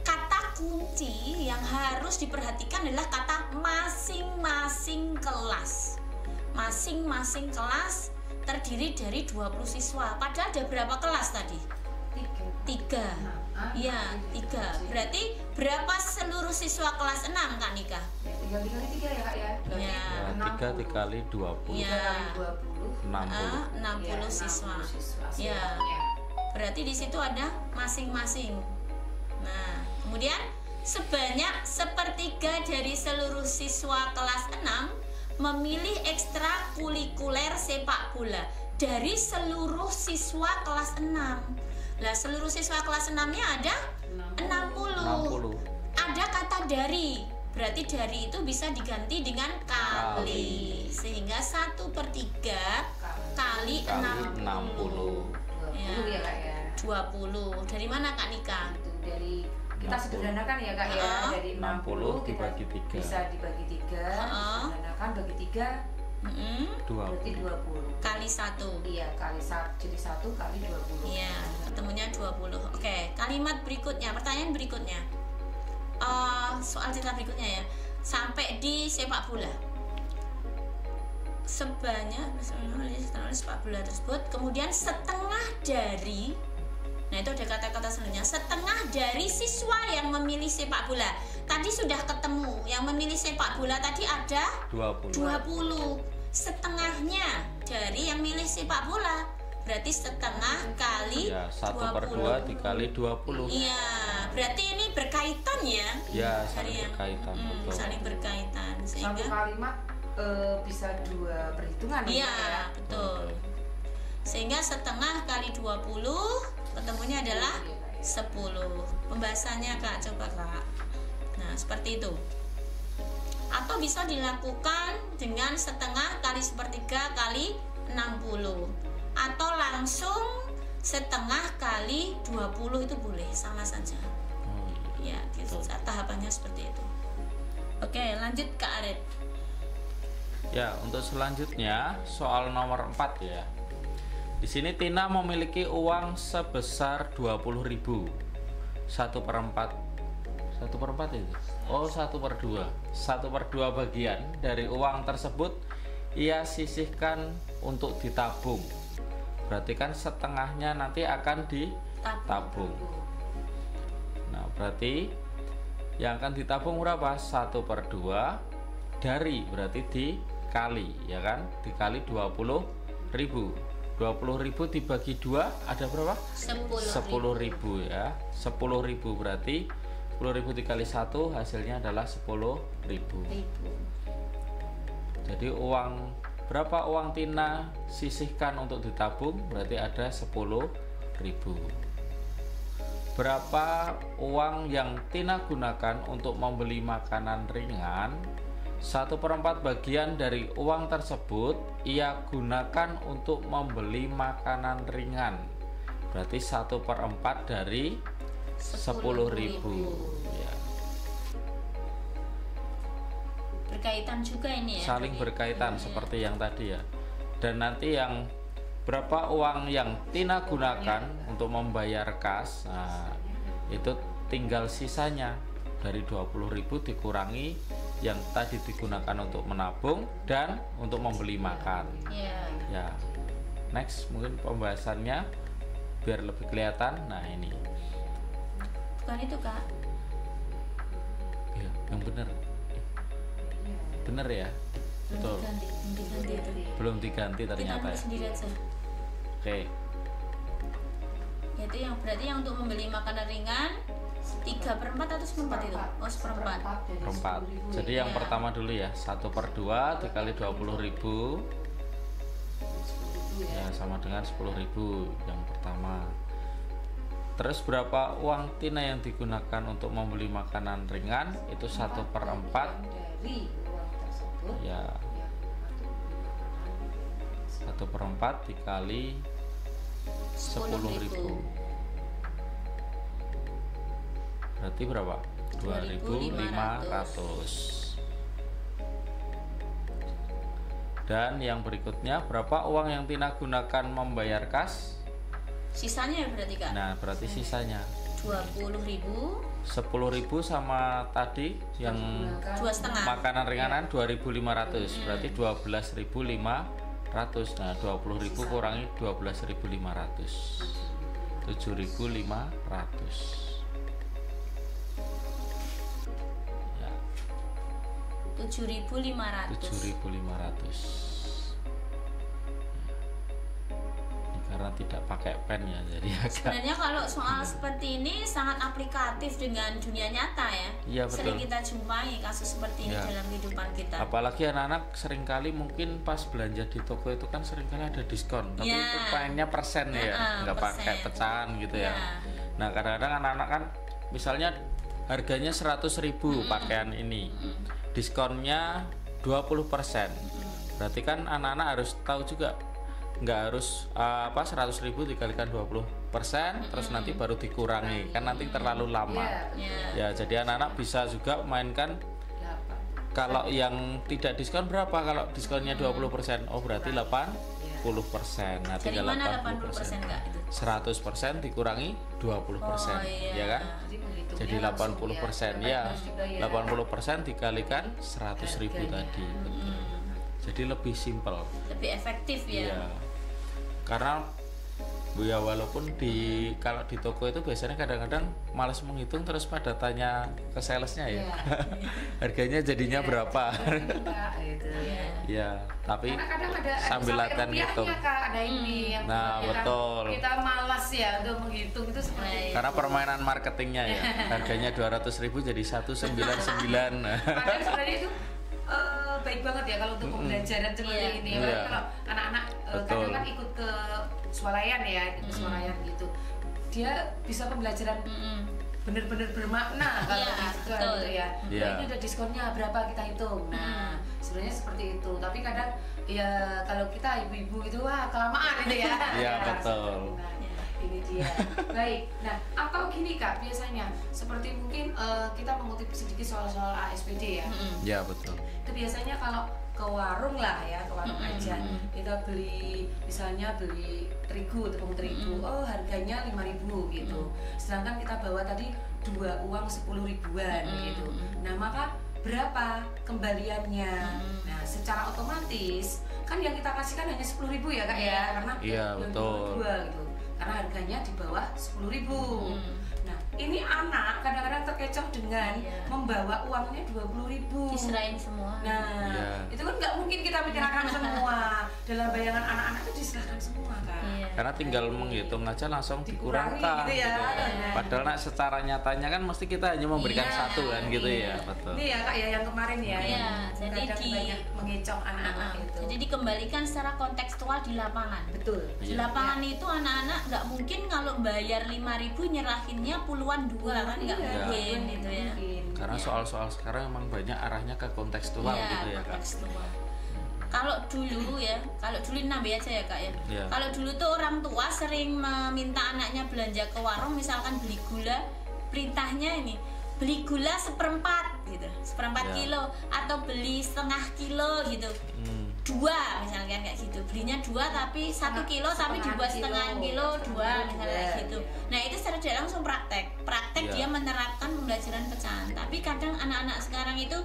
Kata kunci yang harus diperhatikan adalah kata masing-masing kelas. Masing-masing kelas terdiri dari 20 siswa. Padahal ada berapa kelas tadi? 3. Iya, 3. Berarti berapa seluruh siswa kelas 6 Kak Nika? Tinggal dikali 3 ya Kak ya. Berarti Ya. 3 dikali 20, Iya. 3 kali 20. 60. 60 Ya, siswa. 60 siswa. Ya. Semuanya. Berarti di situ ada masing-masing. Nah, kemudian sebanyak 1/3 dari seluruh siswa kelas 6 memilih ekstrakurikuler sepak bola dari seluruh siswa kelas 6. Lah, seluruh siswa kelas 6-nya ada 60. 60. Ada kata dari. Berarti dari itu bisa diganti dengan kali. Sehingga 1/3 kali 60. 20 ya Kak ya. 20. Dari mana Kak Nika? Itu dari kita 60. sederhanakan ya Kak ya, dari 60 kita dibagi 3. bisa dibagi 3. Heeh. Sederhanakan bagi 3 berarti 20. 20. Kali 1. Iya, kali 1 jadi 1 kali 20. Iya, ketemunya 20. Oke, kalimat berikutnya, pertanyaan berikutnya. Soal cerita berikutnya ya. Sampai di sepak bola. Sebanyak sepak bola tersebut, kemudian setengah dari, nah itu ada kata-kata selanjutnya, setengah dari siswa yang memilih sepak bola. Tadi sudah ketemu, yang memilih sepak bola tadi ada 20. Setengahnya dari yang milih sepak bola, berarti setengah kali Ya, 1/2 dikali 20. Iya, berarti ini berkaitan ya. Ya, Dari saling yang- berkaitan, betul. saling berkaitan Satu sehingga kalimat bisa 2 perhitungan ya, iya, Kak ya. betul. Sehingga setengah kali 20 ketemunya adalah 10. Pembahasannya Kak, coba Kak. Nah, seperti itu. Atau bisa dilakukan dengan setengah kali 1/3 kali 60. Atau langsung setengah kali 20 itu boleh, sama saja. Oh, iya. Ya, gitu. Tahapannya seperti itu. Oke, lanjut Kak Arif. Ya, untuk selanjutnya soal nomor 4 ya. Di sini Tina memiliki uang sebesar 20.000. 1/4. 1/4 itu. Oh, 1/2. 1/2 bagian dari uang tersebut ia sisihkan untuk ditabung. Berarti kan setengahnya nanti akan ditabung. Nah, berarti yang akan ditabung berapa? 1/2 dari, berarti dikali, ya kan, dikali 20.000. 20.000 dibagi 2 ada berapa? 10.000 ya. 10.000 berarti 10.000 dikali 1 hasilnya adalah 10.000. Jadi berapa uang Tina sisihkan untuk ditabung? Berarti ada 10.000. Berapa uang yang Tina gunakan untuk membeli makanan ringan? 1/4 bagian dari uang tersebut ia gunakan untuk membeli makanan ringan. Berarti 1/4 dari 10.000 ya. Berkaitan juga ini ya. Saling berkaitan seperti yang tadi ya. Dan nanti yang berapa uang yang Tina gunakan untuk membayar kas, nah, itu tinggal sisanya dari 20.000 dikurangi yang tadi digunakan untuk menabung dan untuk membeli makan. Ya. Next mungkin pembahasannya biar lebih kelihatan. Nah ini. Bukan itu Kak. Ya, yang benar. Benar ya. Betul. Belum diganti ternyata. Kita sendiri aja. Oke. Itu yang berarti yang untuk membeli makanan ringan 3/4 atau 1/4 itu? Oh 1/4. 4. Jadi yang pertama dulu ya, 1/2 dikali 20.000 ya sama dengan 10.000 yang pertama. Terus berapa uang Tina yang digunakan untuk membeli makanan ringan? Itu 1/4 dari uang tersebut ya, 1/4 dikali 10.000 berarti berapa? 2.500. Dan yang berikutnya, berapa uang yang Tina gunakan membayar kas? Sisanya ya berarti Kak? Nah berarti sisanya 20.000. 10.000 sama tadi yang 2,5 makanan ringanan 2.500 berarti 12.500. Nah 20.000 kurangi 12.500 7.500 ya. 7.500 karena tidak pakai pen ya, jadi sebenarnya kalau soal seperti ini sangat aplikatif dengan dunia nyata ya. Iya, betul. Sering kita jumpai kasus seperti ini dalam kehidupan kita. Apalagi anak-anak seringkali mungkin pas belanja di toko itu kan seringkali ada diskon, tapi itu mainnya persen ya, nggak pakai pecahan gitu ya. Nah kadang-kadang anak-anak kan misalnya harganya 100.000 pakaian ini, diskonnya 20%, berarti kan anak-anak harus tahu juga nggak harus 100.000 dikalikan 20% terus nanti baru dikurangi, kan nanti terlalu lama. Ya jadi anak-anak bisa juga mainkan kalau yang tidak diskon berapa, kalau diskonnya 20%, oh berarti 80%. Nah tinggal 80%. 100% dikurangi 20%, ya kan? Jadi 80%, ya 80% dikalikan 100.000 tadi. Betul. Jadi lebih simpel, lebih efektif ya. Iya. Karena ya walaupun kalau di toko itu biasanya kadang-kadang malas menghitung terus pada tanya ke salesnya ya, harganya jadinya berapa. Ya, tapi kadang ada sambil latihan ngitung. Ada ini yang betul. Kita malas ya untuk menghitung itu seperti karena permainan marketingnya ya, harganya 200.000 jadi 199. Padahal sebenarnya itu baik banget ya kalau untuk pembelajaran seperti ini ya. Kalau anak-anak kadang kan ikut ke swalayan ya, gitu, dia bisa pembelajaran benar-benar bermakna kalau gitu ya. Ini udah diskonnya berapa, kita hitung. Nah sebenarnya seperti itu, tapi kadang ya kalau kita ibu-ibu itu kelamaan itu ya. Iya betul. Ini dia. Baik. Nah, atau gini Kak, biasanya seperti mungkin kita mengutip sedikit soal ASPD ya. Ya betul. Itu biasanya kalau ke warung lah ya, ke warung aja. Kita misalnya beli terigu, tepung terigu. Oh, harganya 5.000 gitu. Sedangkan kita bawa tadi 2 uang 10.000-an gitu. Nah, maka berapa kembaliannya? Nah, secara otomatis kan yang kita kasihkan hanya 10.000 ya Kak ya, karena betul. 2 gitu. Karena harganya di bawah 10.000. Nah, ini anak kadang-kadang terkecoh dengan membawa uangnya 20.000. Diserahin semua. Nah, itu kan nggak mungkin kita menyerahkan semua. Dalam bayangan anak-anak itu diserahkan semua kan. Karena tinggal menghitung aja langsung Dikurangi dikurangkan gitu ya. gitu. Padahal nak secara nyatanya kan mesti kita hanya memberikan satu kan gitu ya, betul. Ini ya Kak ya yang kemarin ya. Iya, jadi kadang banyak mengecoh anak-anak itu. Jadi dikembalikan secara kontekstual di lapangan. Betul. Di lapangan itu anak-anak nggak mungkin kalau bayar 5.000 nyerahinnya puluhan dua kan nggak mungkin gitu ya. Karena soal-soal sekarang emang banyak arahnya ke kontekstual gitu ya Kak. Kontekstual. Kalau dulu nambah aja ya Kak ya. Kalau dulu tuh orang tua sering meminta anaknya belanja ke warung, misalkan beli gula, perintahnya ini beli gula 1/4 gitu, 1/4 kilo atau beli setengah kilo gitu. 2 misalnya kayak gitu, belinya 2 tapi 1 kilo tapi dibuat setengah kilo 2 misalnya kayak gitu. Nah itu secara tidak langsung praktek dia menerapkan pembelajaran pecahan. Tapi kadang anak-anak sekarang itu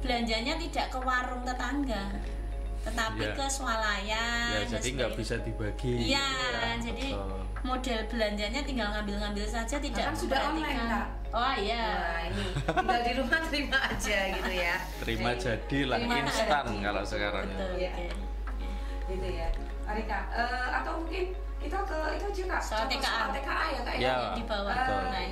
belanjanya tidak ke warung tetangga, tetapi ke swalayan. Jadi nggak bisa dibagi. Iya, jadi model belanjanya tinggal ngambil-ngambil saja, tidak kan sudah online Kak. Oh iya. Nah, ini tinggal di rumah terima aja gitu ya. Terima jadi lah, instan kalau sekarang. Betul. Ya. Gitu ya. Arika, atau mungkin kita ke itu aja Kak. Soal TKA ya Kak ya. Di bawah.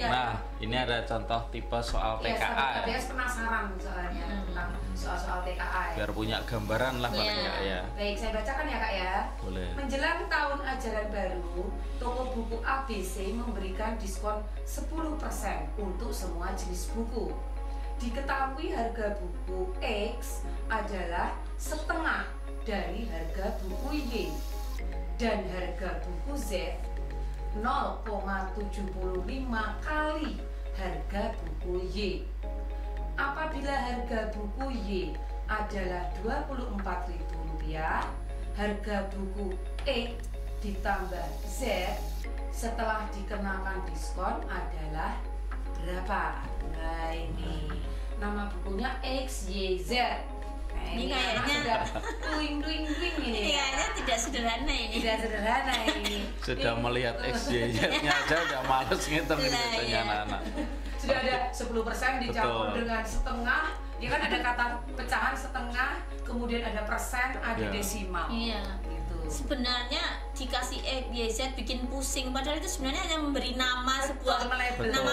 Nah, ini ada contoh tipe soal TKA. Bias penasaran soalnya tentang soal-soal TKA ya. Biar punya gambaran lah paling nggak ya. Baik, saya bacakan ya Kak ya. Boleh. Menjelang tahun ajaran baru, toko buku ABC memberikan diskon 10% untuk semua jenis buku. Diketahui harga buku X adalah setengah dari harga buku Y dan harga buku Z 0,75 kali harga buku Y. Apabila harga buku Y adalah Rp24.000, harga buku X ditambah Z setelah dikenakan diskon adalah berapa? Nah ini nama bukunya XYZ. Nah, ini kayaknya duing ini. Ini kayaknya tidak sederhana ini. Tidak sederhana ini. Sudah melihat XYZ-nya aja udah males ngitung ini biasanya anak-anak. Sudah ada 10% dicampur dengan setengah. Ya kan ada kata pecahan setengah, kemudian ada persen, ada desimal. Iya. Gitu. Sebenarnya dikasih XYZ bikin pusing, padahal itu sebenarnya hanya memberi nama sebuah nama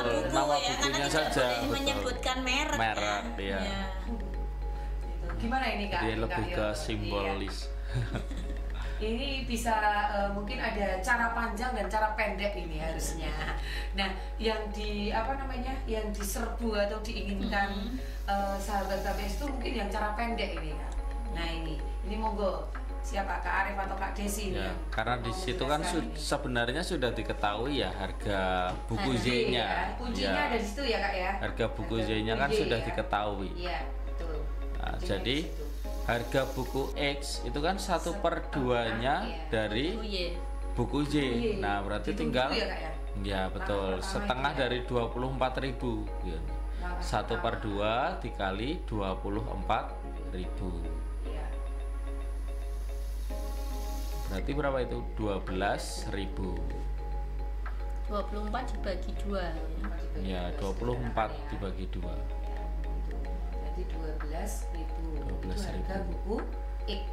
buku nama ya, karena tidak saja, boleh menyebutkan merek. Merek, ya. Gimana ini Kak? Dia lebih ke simbolis. Ini bisa mungkin ada cara panjang dan cara pendek ini harusnya. Nah, yang yang diserbu atau diinginkan sahabat KPS itu mungkin yang cara pendek ini Kak. Nah ini monggo siapa Kak Arif atau Kak Desi ini? Ya, karena di situ kan sebenarnya sudah diketahui ya harga buku Z-nya. Kuncinya ada di situ ya Kak ya. Harga buku Z-nya kan sudah diketahui. Iya betul. Nah, jadi harga buku X itu kan 1/2-nya dari buku Y. Nah, berarti tinggal ya betul, setengah dari 24.000 gitu. 1/2 dikali 24.000. Berarti berapa itu? 12.000. 24 dibagi 2 ya. 24 dibagi 2. Jadi 12.000. 12.000 harga buku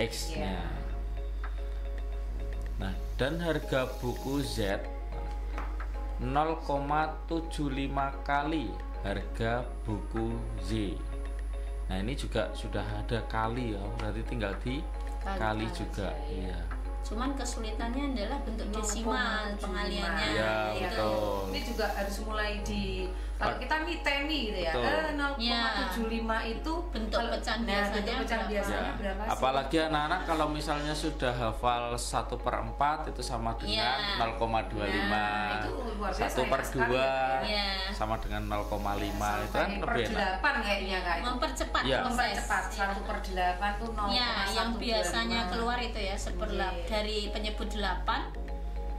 X-nya. Nah, dan harga buku Z 0,75 kali harga buku Z. Nah, ini juga sudah ada kali ya, berarti tinggal dikali juga. Iya. Cuman kesulitannya adalah bentuk desimal pengaliannya. Ya, betul. Ini juga harus mulai kalau kita niteni gitu ya. 0,75 itu bentuk pecahan biasanya berapa sih? Apalagi anak-anak kalau misalnya sudah hafal 1/4 itu sama dengan 0,25. Itu luar biasa. 1/2 sama dengan 0,5 itu kan lebih enak. 1/8 kayaknya Kak. Mempercepat proses. 1/8 tuh 0,1. Ya, yang biasanya keluar itu ya 1/8 dari penyebut 8.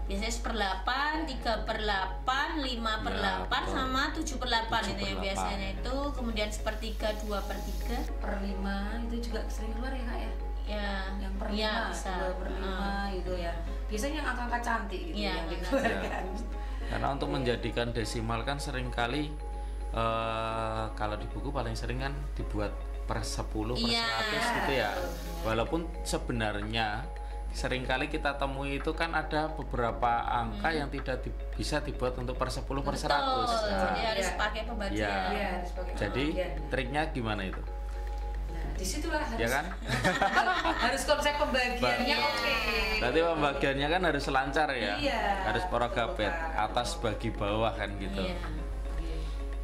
Biasanya 1/8, 3/8, 5/8 sama 7/8 itu ya biasanya itu. Kemudian 1/3, 2/3 per 5 itu juga sering keluar ya Kak ya? Ya, yang per 5, bisa. 2/5 gitu ya. Biasanya yang angka-angka cantik gitu yang dikeluarkan. Karena untuk menjadikan desimal kan seringkali kalau di buku paling sering kan dibuat per 10 per 100 gitu ya. Walaupun sebenarnya seringkali kita temui itu kan ada beberapa angka yang tidak bisa dibuat untuk per 10 per 100. Jadi harus pakai pembagian. Ya. Iya, harus pakai Jadi pembagian. triknya gimana itu? Nah, disitulah harus Ya kan? harus konsep pembagiannya oke. Berarti pembagiannya kan harus lancar ya. Iya. Harus porogapet, atas bagi bawah kan gitu. Iya.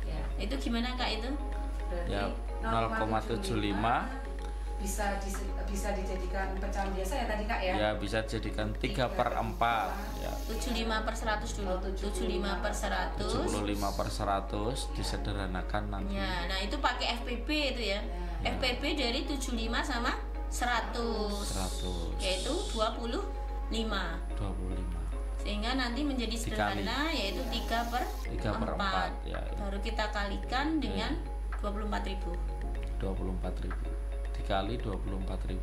Ya, Itu gimana Kak itu? berarti Ya, 0,75 bisa dijadikan pecahan biasa ya tadi Kak ya. ya bisa jadikan 3/4 ya. 75 per 100 dulu. 75 per 100. 75 per 100 disederhanakan nanti. Ya, nah itu pakai FPB itu ya. Ya. FPB dari 75 sama 100. 100 Yaitu 25. 25 Sehingga nanti menjadi sederhana yaitu 3/4. ya. Baru kita kalikan dengan 24.000. 24.000 dikali 24.000.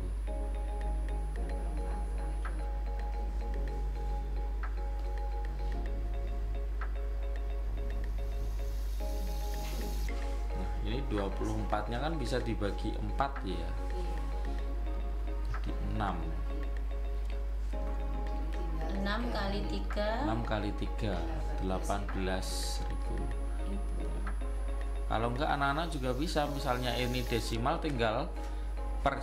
Nah, ini 24-nya kan bisa dibagi 4 ya. Jadi 6. 6 kali 3 6 kali 3 18.000. Kalau enggak anak-anak juga bisa, misalnya ini desimal tinggal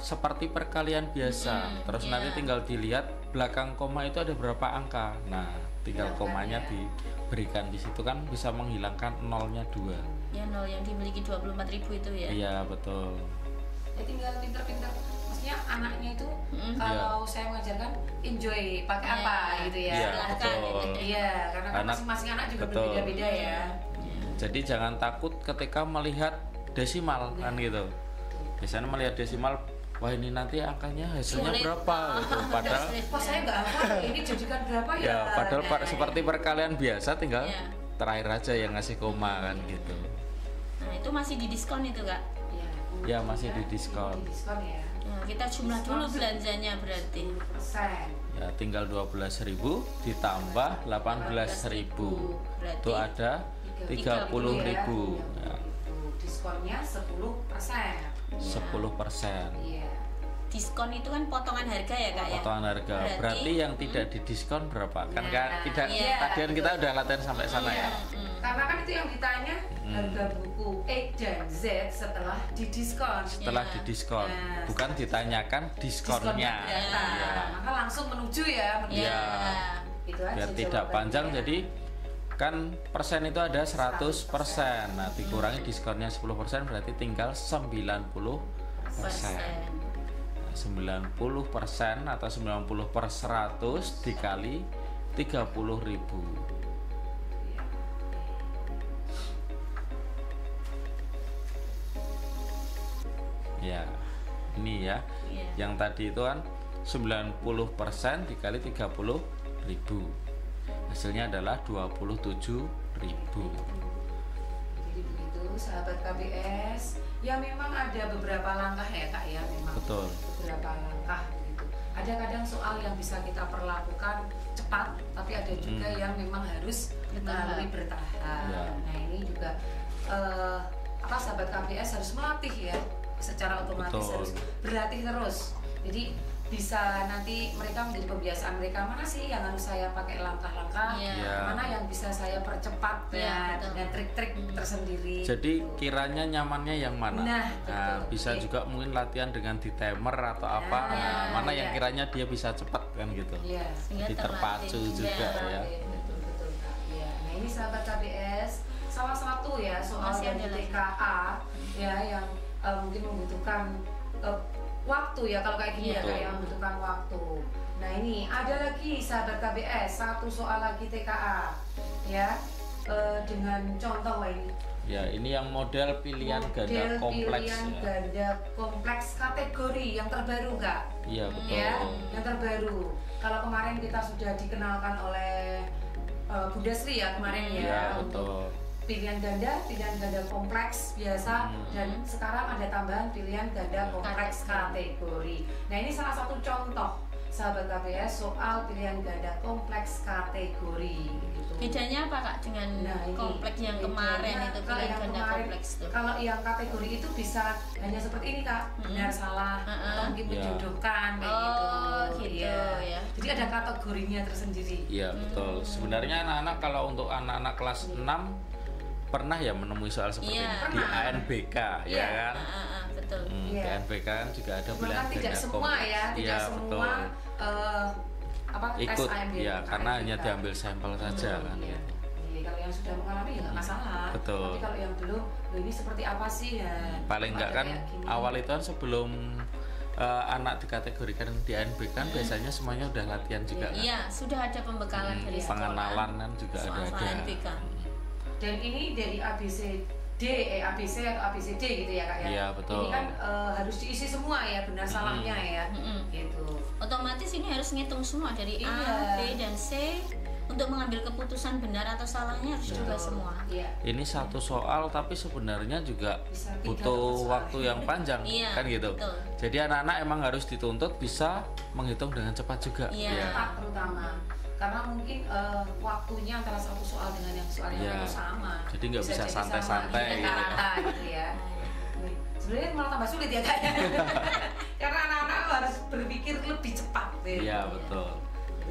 seperti perkalian biasa. Terus nanti tinggal dilihat belakang koma itu ada berapa angka. Nah, tinggal komanya diberikan di situ kan bisa menghilangkan nolnya 2. ya 0 yang dimiliki 24.000 itu ya. Iya, betul. Ya tinggal pinter-pinter. Maksudnya anaknya itu kalau saya mengajarkan enjoy pakai apa gitu ya. Iya, Silahkan betul. gitu. Iya, karena kan Anak- masing-masing anak juga betul. berbeda-beda ya. Jadi jangan takut ketika melihat desimal kan gitu. Biasanya melihat desimal, wah ini nanti angkanya hasilnya Sulit. berapa gitu. Padahal Wah saya nggak hafal ini jadikan berapa ya? ya padahal Nah, seperti perkalian biasa tinggal Iya. terakhir aja yang ngasih koma kan gitu. Nah, itu masih di diskon itu, Kak. Iya, Ya, masih di diskon. Di diskon ya. Nah, kita jumlah dulu belanjanya berarti. 10%. Ya tinggal 12.000 ditambah 18.000. Berarti Itu ada 30.000. Ya, Diskonnya 10%. 10%. Iya. diskon itu kan potongan harga ya, Kak ya. Potongan harga. Berarti yang tidak didiskon berapa? Kan Nah, tidak iya, tadi kan kita udah latihan sampai sana ya. Karena kan itu yang ditanya harga buku A dan Z setelah didiskon. Setelah Iya. didiskon, Nah, bukan ditanyakan diskonnya. berapa. Iya. Maka langsung menuju ya. menuju. Iya. Itu aja Biar tidak jawabannya. panjang, jadi kan persen itu ada 100%. Nah, dikurangi diskonnya 10% berarti tinggal 90%. 90% atau 90 per 100 dikali 30.000. Ya, ini ya. Iya. Yang tadi itu kan 90% dikali 30.000. Hasilnya adalah 27.000. Jadi begitu sahabat KBS. Ya memang ada beberapa langkah ya Kak ya, memang Betul. beberapa langkah gitu. Ada kadang soal yang bisa kita perlakukan cepat, tapi ada juga yang memang harus melalui bertahap. Ya. Nah ini juga sahabat KBS harus melatih ya, secara otomatis Betul. harus berlatih terus. Jadi bisa nanti mereka menjadi kebiasaan mereka, mana sih yang harus saya pakai langkah-langkah, Iya. Ya. mana yang bisa saya percepat Iya, ya, betul. dengan trik-trik tersendiri. Jadi kiranya nyamannya yang mana? Nah, betul. Bisa Oke. juga mungkin latihan dengan di timer atau apa. Nah, Nah, mana yang iya. kiranya dia bisa cepat kan gitu. Iya. Sehingga Jadi terpacu terlatih. juga Iya. ya. Betul betul Kak. Ya. Nah ini sahabat KBS, salah satu ya soal Masih yang ada lagi. TKA ya yang mungkin membutuhkan waktu ya, kalau kayak gini ya Iya. Kak, yang membutuhkan waktu. Nah ini ada lagi sahabat KBS, satu soal lagi TKA ya, dengan contoh ini. Ya, ini yang model pilihan ganda Model kompleks pilihan ya. ganda kompleks kategori yang terbaru Kak. Iya, betul. Ya, yang terbaru. Kalau kemarin kita sudah dikenalkan oleh Bunda Sri ya kemarin ya, Iya, untuk betul. pilihan ganda kompleks biasa, dan sekarang ada tambahan pilihan ganda kompleks kategori. Nah ini salah satu contoh sahabat KPS soal pilihan ganda kompleks kategori gitu. Bedanya apa Kak dengan kompleks yang kemarin itu kalau pilihan yang ganda kemarin, kompleks itu? kalau yang kategori itu bisa hanya seperti ini Kak, benar salah atau mungkin menjodohkan kayak gitu. Gitu ya. Jadi ada kategorinya tersendiri. Iya betul. Sebenarnya anak-anak kalau untuk anak-anak kelas 6 pernah ya menemui soal seperti ini di Pernah. ANBK ya Iya. kan? Betul. Di ANBK kan juga ada Cuma pilihan kan tidak ganda semua kompleks. ya, tidak Iya semua betul. tes Ikut AMB, ya karena hanya AMBK. diambil sampel saja kan. Iya. Iya, kalau yang sudah mengalami ya nggak masalah. Betul. Tapi kalau yang belum, "Loh, ini seperti apa sih ya? Paling enggak Ada kan kayak gini. awal itu kan sebelum anak dikategorikan di ANBK kan biasanya semuanya udah latihan juga kan. Iya, sudah ada pembekalan dari sekolah. Pengenalan kan juga soal ada. ANBK. Dan ini dari ABC atau ABCD gitu ya Kak ya? Iya, betul. Ini kan harus diisi semua ya, benar salahnya ya. Gitu. Otomatis ini harus ngitung semua dari A, Iya. B, dan C. Untuk mengambil keputusan benar atau salahnya harus juga semua. Iya. Ini satu soal tapi sebenarnya juga Bisa 3 butuh soal. waktu yang panjang Iya, kan gitu. betul. Jadi anak-anak emang harus dituntut bisa menghitung dengan cepat juga. Iya. Ya. Cepat terutama. Karena mungkin waktunya antara satu soal dengan yang soal yang Iya. lain sama. Jadi nggak bisa jadi santai-santai sama, gitu. rata gitu ya. Sebenarnya malah tambah sulit ya Kak. Karena anak-anak harus berpikir lebih cepat. Gitu. Iya betul.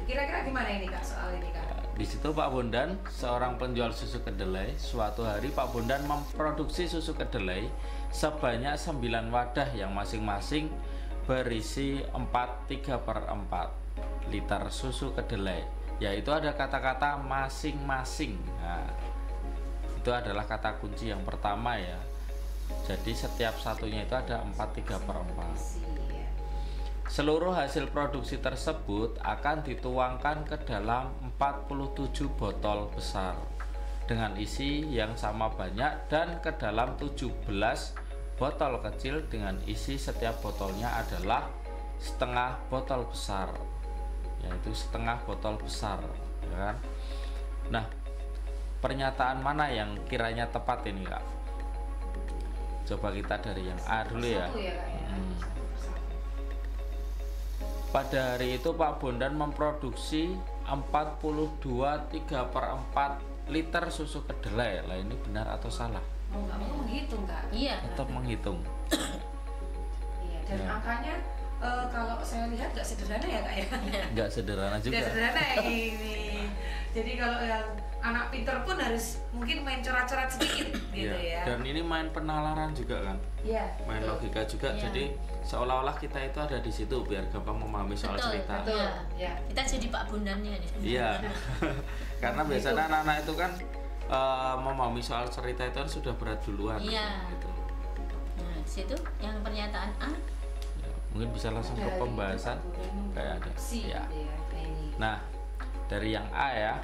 Kira-kira gimana ini Kak soal ini Kak? Di situ Pak Bondan, seorang penjual susu kedelai, suatu hari Pak Bondan memproduksi susu kedelai sebanyak 9 wadah yang masing-masing berisi 3/4 liter susu kedelai. Yaitu ada kata-kata masing-masing. Nah, itu adalah kata kunci yang pertama ya. Jadi setiap satunya itu ada 4/3. Ya. Seluruh hasil produksi tersebut akan dituangkan ke dalam 47 botol besar dengan isi yang sama banyak dan ke dalam 17 botol kecil dengan isi setiap botolnya adalah setengah botol besar, yaitu setengah botol besar ya kan? Nah, pernyataan mana yang kiranya tepat ini Kak? Coba kita dari yang A dulu ya. Satu ya Kak ya. Satu persatu. Pada hari itu Pak Bondan memproduksi 42/3/4 liter susu kedelai. Lah ini benar atau salah? Mau nggak mau menghitung Kak. Iya. Tetap menghitung. Iya. Dan Ya. angkanya kalau saya lihat nggak sederhana ya Kak ya. Nggak sederhana juga. Nggak sederhana ya ini. Jadi kalau yang anak pinter pun harus mungkin main coret-coret sedikit gitu Iya. ya. Dan ini main penalaran juga kan, Iya. main betul. logika juga. Iya. Jadi seolah-olah kita itu ada di situ biar gampang memahami soal Betul, cerita. Betul. Iya. Ya. Kita jadi Pak Bundannya nih. Iya. Karena biasanya anak-anak itu kan memahami soal cerita itu kan sudah berat duluan. Iya. Gitu. Nah, di situ yang pernyataan A. Ya, mungkin bisa langsung ke Dari pembahasan kayak ada. si Ya. gitu ya, kayak ini. Nah, dari yang A ya.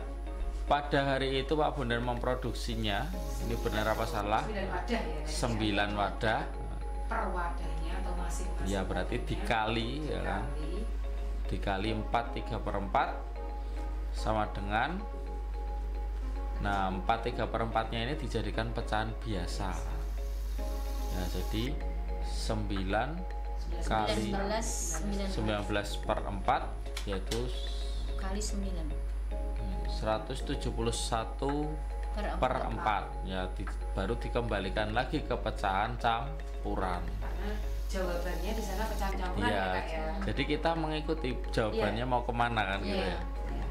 Pada hari itu Pak Bondan memproduksinya, ini benar apa salah? 9 wadah ya. 9 wadah. Per wadahnya atau masing-masing. Ya berarti dikali ya kan. Dikali 4/3/4 sama dengan, nah 4/3/4-nya ini dijadikan pecahan biasa. Ya jadi 9 kali 19/4 yaitu kali 9 171/4 ya baru dikembalikan lagi ke pecahan campuran. Karena jawabannya di sana pecahan campuran ya Iya, Kak ya. jadi kita mengikuti jawabannya mau kemana kan gitu Iya. ya. Ya.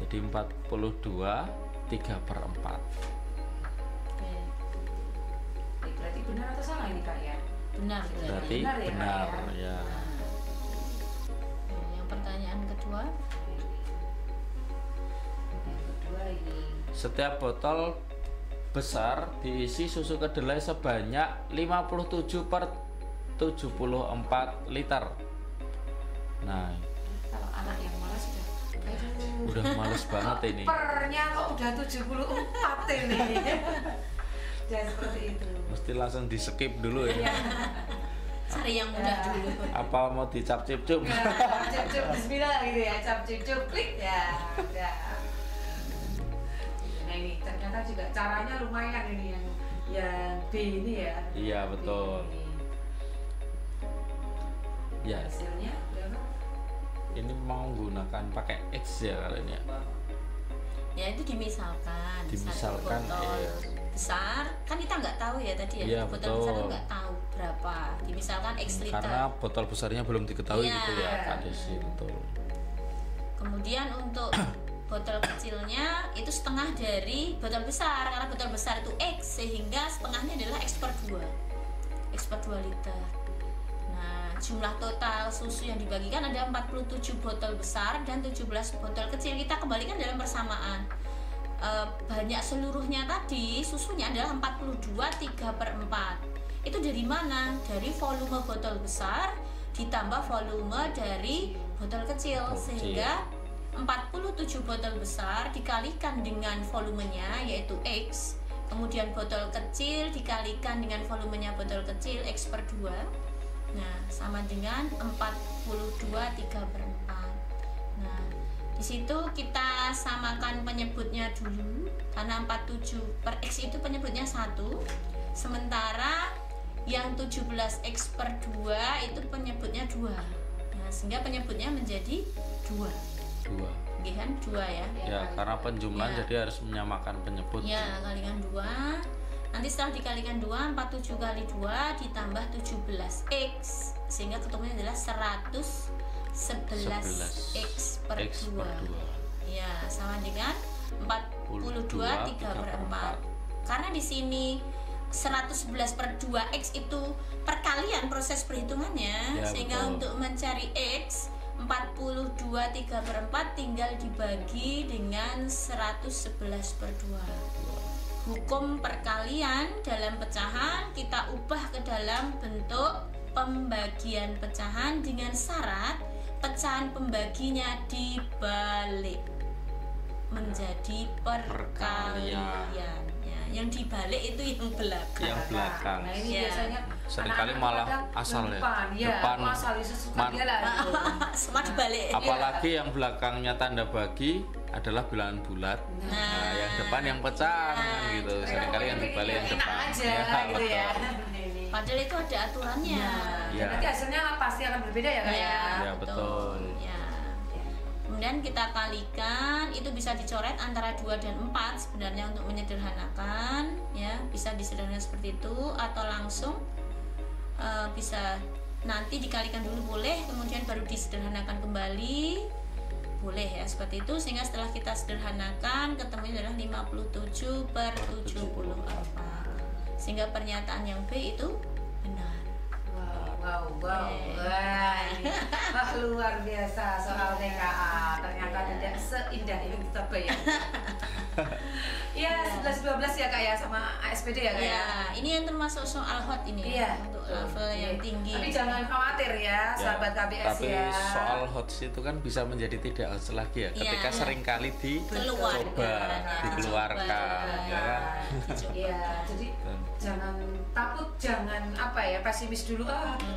Jadi 42/3/4. Oke. Berarti benar atau salah ini Kak ya? Benar. Berarti Benar ya, benar Kak, ya. Nah, yang pertanyaan kedua. Yang kedua ini Setiap botol besar diisi susu kedelai sebanyak 57/74 liter. Nah, kalau anak yang malas sudah aduh. udah males banget ini. Pernya kok udah 74 ini. Dan seperti itu. Mesti langsung di skip dulu ya. Iya. Cari yang mudah Ya. dulu. Apa mau dicap cip cup? Cup bismillah gitu ya, cap cup klik ya. Udah. Nah ini ternyata juga caranya lumayan ini yang B ini ya. Iya betul. B ini. Ya, Hasilnya berapa? mau menggunakan pakai X ya kalau ini ya. Ya itu dimisalkan satu Dimisalkan, botol iya. besar kan kita nggak tahu ya tadi ya, Iya, botol besar kan betul. nggak tahu berapa, dimisalkan X liter. Karena botol besarnya belum diketahui Iya. gitu ya Kak Desi, betul. Kemudian untuk botol kecilnya itu setengah dari botol besar, karena botol besar itu X sehingga setengahnya adalah X per 2 liter. Nah, jumlah total susu yang dibagikan ada 47 botol besar dan 17 botol kecil. Kita kembalikan dalam persamaan. Banyak seluruhnya tadi susunya adalah 42 3/4. Itu dari mana? Dari volume botol besar ditambah volume dari botol kecil, sehingga 47 botol besar dikalikan dengan volumenya yaitu X, kemudian botol kecil dikalikan dengan volumenya botol kecil X per 2. Nah, sama dengan 42 3/4. Nah, di situ kita samakan penyebutnya dulu, karena 47 per X itu penyebutnya 1, sementara yang 17X per 2 itu penyebutnya 2. Nah, sehingga penyebutnya menjadi 2. 2. Oke kan, 2 ya. Ya, karena penjumlahan Ya. jadi harus menyamakan penyebut. Ya, kalikan 2. Nanti setelah dikalikan 2, 47 kali 2 ditambah 17X, sehingga ketemunya adalah 111X per X 2. per 2. Ya, sama dengan 42 3/4. Karena di sini 111 per 2X itu perkalian proses perhitungannya, Ya, sehingga betul. untuk mencari X 42 3/4 tinggal dibagi dengan 111 per 2. Hukum perkalian dalam pecahan kita ubah ke dalam bentuk pembagian pecahan dengan syarat pecahan pembaginya dibalik menjadi perkalian. Ya, yang dibalik itu yang belakang. Yang belakang. Nah, ini Ya. biasanya Seringkali anak-anak malah kadang asal ya. depan, Depan. asal itu suka Man- dia lah gitu. Semua dibalik. Apalagi yang belakangnya tanda bagi adalah bilangan bulat. Nah, yang depan yang pecah kan gitu. Seringkali yang dibalik yang enak depan. aja Ya, gitu ya. betul. Padahal itu ada aturannya. Ya. Nanti hasilnya pasti akan berbeda ya Kak ya. Ya, betul. Ya. Kemudian kita kalikan, itu bisa dicoret antara 2 dan 4 sebenarnya untuk menyederhanakan, ya. Bisa disederhanakan seperti itu atau langsung bisa nanti dikalikan dulu boleh, kemudian baru disederhanakan kembali. Boleh ya seperti itu, sehingga setelah kita sederhanakan ketemunya adalah 57 per 74. Sehingga pernyataan yang B itu benar. Wow. Oke. Wah, ini wah, luar biasa soal TKA. Ternyata tidak seindah yang kita bayangkan. Ya, 11-12 ya Kak ya, sama ASPD ya Kak ya. Ya, ini yang termasuk soal hot ini Iya, ya, untuk betul. level yang Iya. tinggi. Tapi jangan khawatir ya, Ya, sahabat KBS tapi ya. soal HOTS itu kan bisa menjadi tidak HOTS lagi ya, ketika Iya. seringkali Keluarkan, dicoba, dikeluarkan, ya kan? Iya, jadi jangan takut, jangan apa ya, pesimis dulu,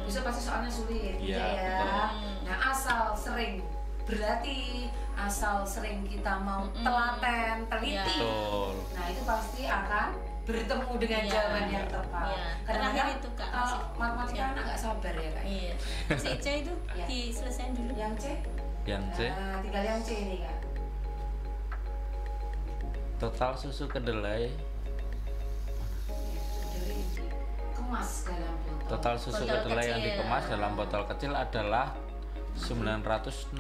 bisa pasti soalnya sulit. Iya, Tidak ya. betul. Nah, asal sering berlatih, asal sering kita mau telaten, teliti. Iya. Betul. Nah, itu pasti akan bertemu dengan Iya. jawaban yang tepat. Iya. Kadang-kadang Terakhir itu, Kak, kalau masih- matematika Iya. anak nggak sabar ya Kak. Iya. Si C itu Iya. diselesaikan dulu. Yang C? Yang C, Nah, tinggal yang C ini Kak. total susu kedelai, Dari kemas dalam botol. total susu Botol kedelai yang kecil. dikemas dalam botol kecil adalah 969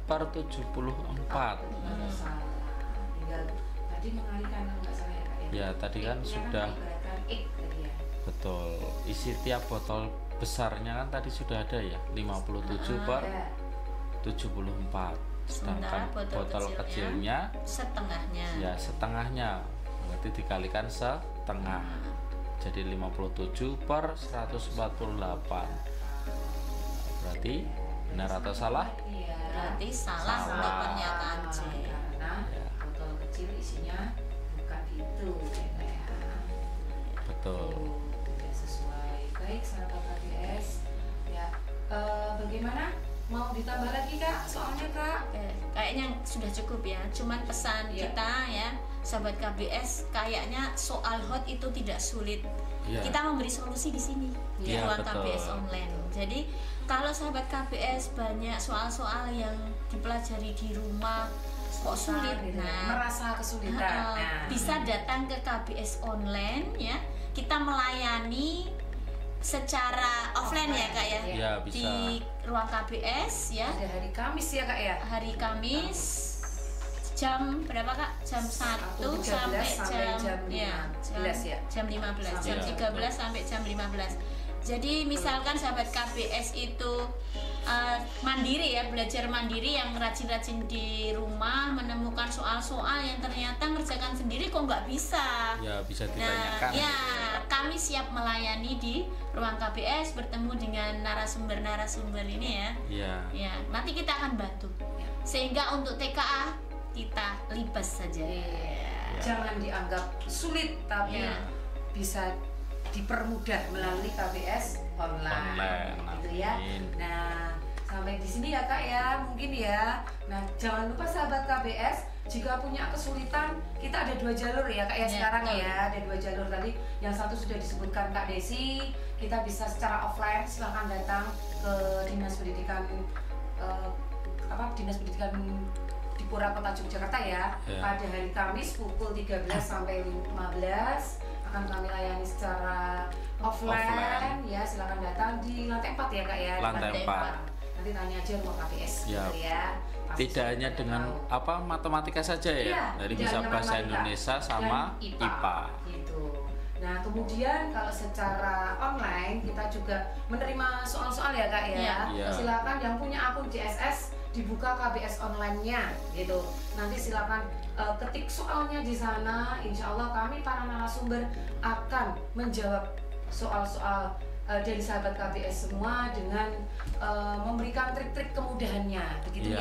per 74. Nggak salah. Tinggal tadi mengalihkan kalau nggak salah ya Kak ya. Ya, tadi kan X-nya sudah diibaratkan X tadi ya. betul. Isi tiap botol besarnya kan tadi sudah ada ya, 57 per Ada. 74. Sedangkan Sementara botol kecilnya setengahnya. ya setengahnya, berarti dikalikan setengah, jadi 57 per 148. Berarti benar atau salah? Iya. Berarti salah Salah. untuk pernyataan C. Karena Ya. botol kecil isinya bukan itu ya Kak ya. Betul. Tidak sesuai. Baik sahabat KBS. Ya. Bagaimana? Mau ditambah lagi Kak? Soalnya Kak. Oke, kayaknya sudah cukup ya. Cuman pesan Iya. kita ya, sahabat KBS, kayaknya soal hot itu tidak sulit. Iya. Kita memberi solusi di sini di Iya, ruang betul. KBS online. Jadi Kalau sahabat KBS banyak soal-soal yang dipelajari di rumah kok sulit, merasa kesulitan, bisa datang ke KBS online ya. Kita melayani secara offline ya Kak ya, ya bisa. Di ruang KBS ya. Ada hari Kamis ya Kak ya. Hari Kamis jam berapa Kak? Jam 1 sampai jam 15 ya. Jam 15, jam 13 sampai jam 15. Jadi misalkan sahabat KBS itu mandiri ya, belajar mandiri yang rajin-rajin di rumah, menemukan soal-soal yang ternyata ngerjakan sendiri kok nggak bisa. Ya bisa ditanyakan. Nah, ya kami siap melayani di ruang KBS, bertemu dengan narasumber-narasumber ini ya. Iya. Ya, nanti kita akan bantu. Sehingga untuk TKA kita libas saja. Jangan dianggap sulit, tapi bisa dipermudah melalui KBS online. Gitu ya. Nah, sampai di sini ya Kak ya, mungkin ya. Nah, jangan lupa sahabat KBS, jika punya kesulitan, kita ada 2 jalur ya Kak ya, sekarang ya. Ada 2 jalur tadi. Yang satu sudah disebutkan Kak Desi, kita bisa secara offline, silahkan datang ke Dinas Pendidikan Dinas Pendidikan di Pura Kota Yogyakarta ya. Pada hari Kamis pukul 13 sampai 15 akan kami layani secara offline. Ya, silakan datang di lantai 4 ya Kak ya. Lantai 4. Nanti tanya aja rumah KBS gitu ya. Tidak hanya dengan matematika saja ya. Jadi bisa bahasa Indonesia sama IPA. Gitu. Nah, kemudian kalau secara online kita juga menerima soal-soal ya Kak ya. Silakan yang punya akun JSS dibuka KBS online-nya gitu. Nanti silakan ketik soalnya di sana. Insya Allah kami para narasumber akan menjawab soal-soal dari sahabat KBS semua dengan memberikan trik-trik kemudahannya. Begitu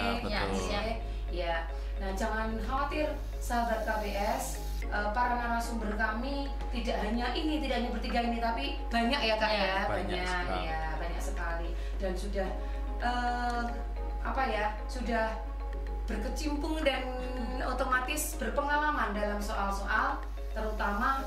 ya. Nah, jangan khawatir sahabat KBS. Para narasumber kami tidak hanya bertiga ini, tapi banyak ya Kak ya, banyak sekali dan sudah sudah berkecimpung dan otomatis berpengalaman dalam soal-soal terutama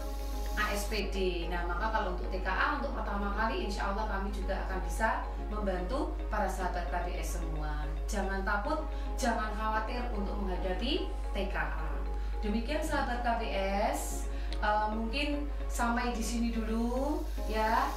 ASPD. Nah, maka kalau untuk TKA untuk pertama kali insya Allah kami juga akan bisa membantu para sahabat KBS semua. Jangan takut, jangan khawatir untuk menghadapi TKA. Demikian sahabat KBS, mungkin sampai di sini dulu ya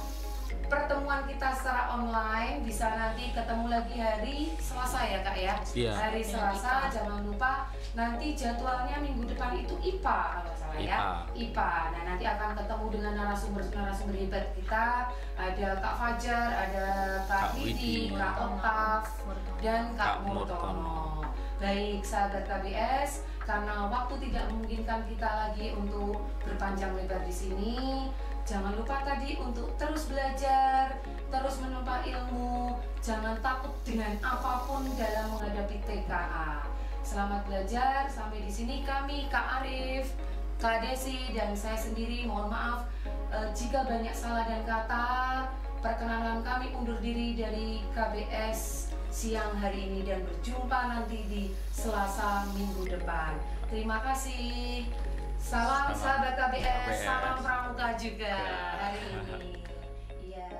pertemuan kita secara online. Bisa nanti ketemu lagi hari Selasa ya Kak ya. Hari Selasa, jangan lupa nanti jadwalnya minggu depan itu IPA kalau salah ya. IPA. Nah, nanti akan ketemu dengan narasumber hebat kita. Ada Kak Fajar, ada Kak Widi, Kak Oktaf, dan Kak Murtono. Baik sahabat KBS, karena waktu tidak memungkinkan kita lagi untuk berpanjang lebar di sini, jangan lupa tadi untuk terus belajar, terus menimba ilmu, jangan takut dengan apapun dalam menghadapi TKA. Selamat belajar. Sampai di sini kami Kak Arif, Kak Desi, dan saya sendiri mohon maaf jika banyak salah dan kata. Perkenalan kami undur diri dari KBS siang hari ini dan berjumpa nanti di Selasa minggu depan. Terima kasih. Salam sahabat KBS, salam pramuka juga hari ini. Iya.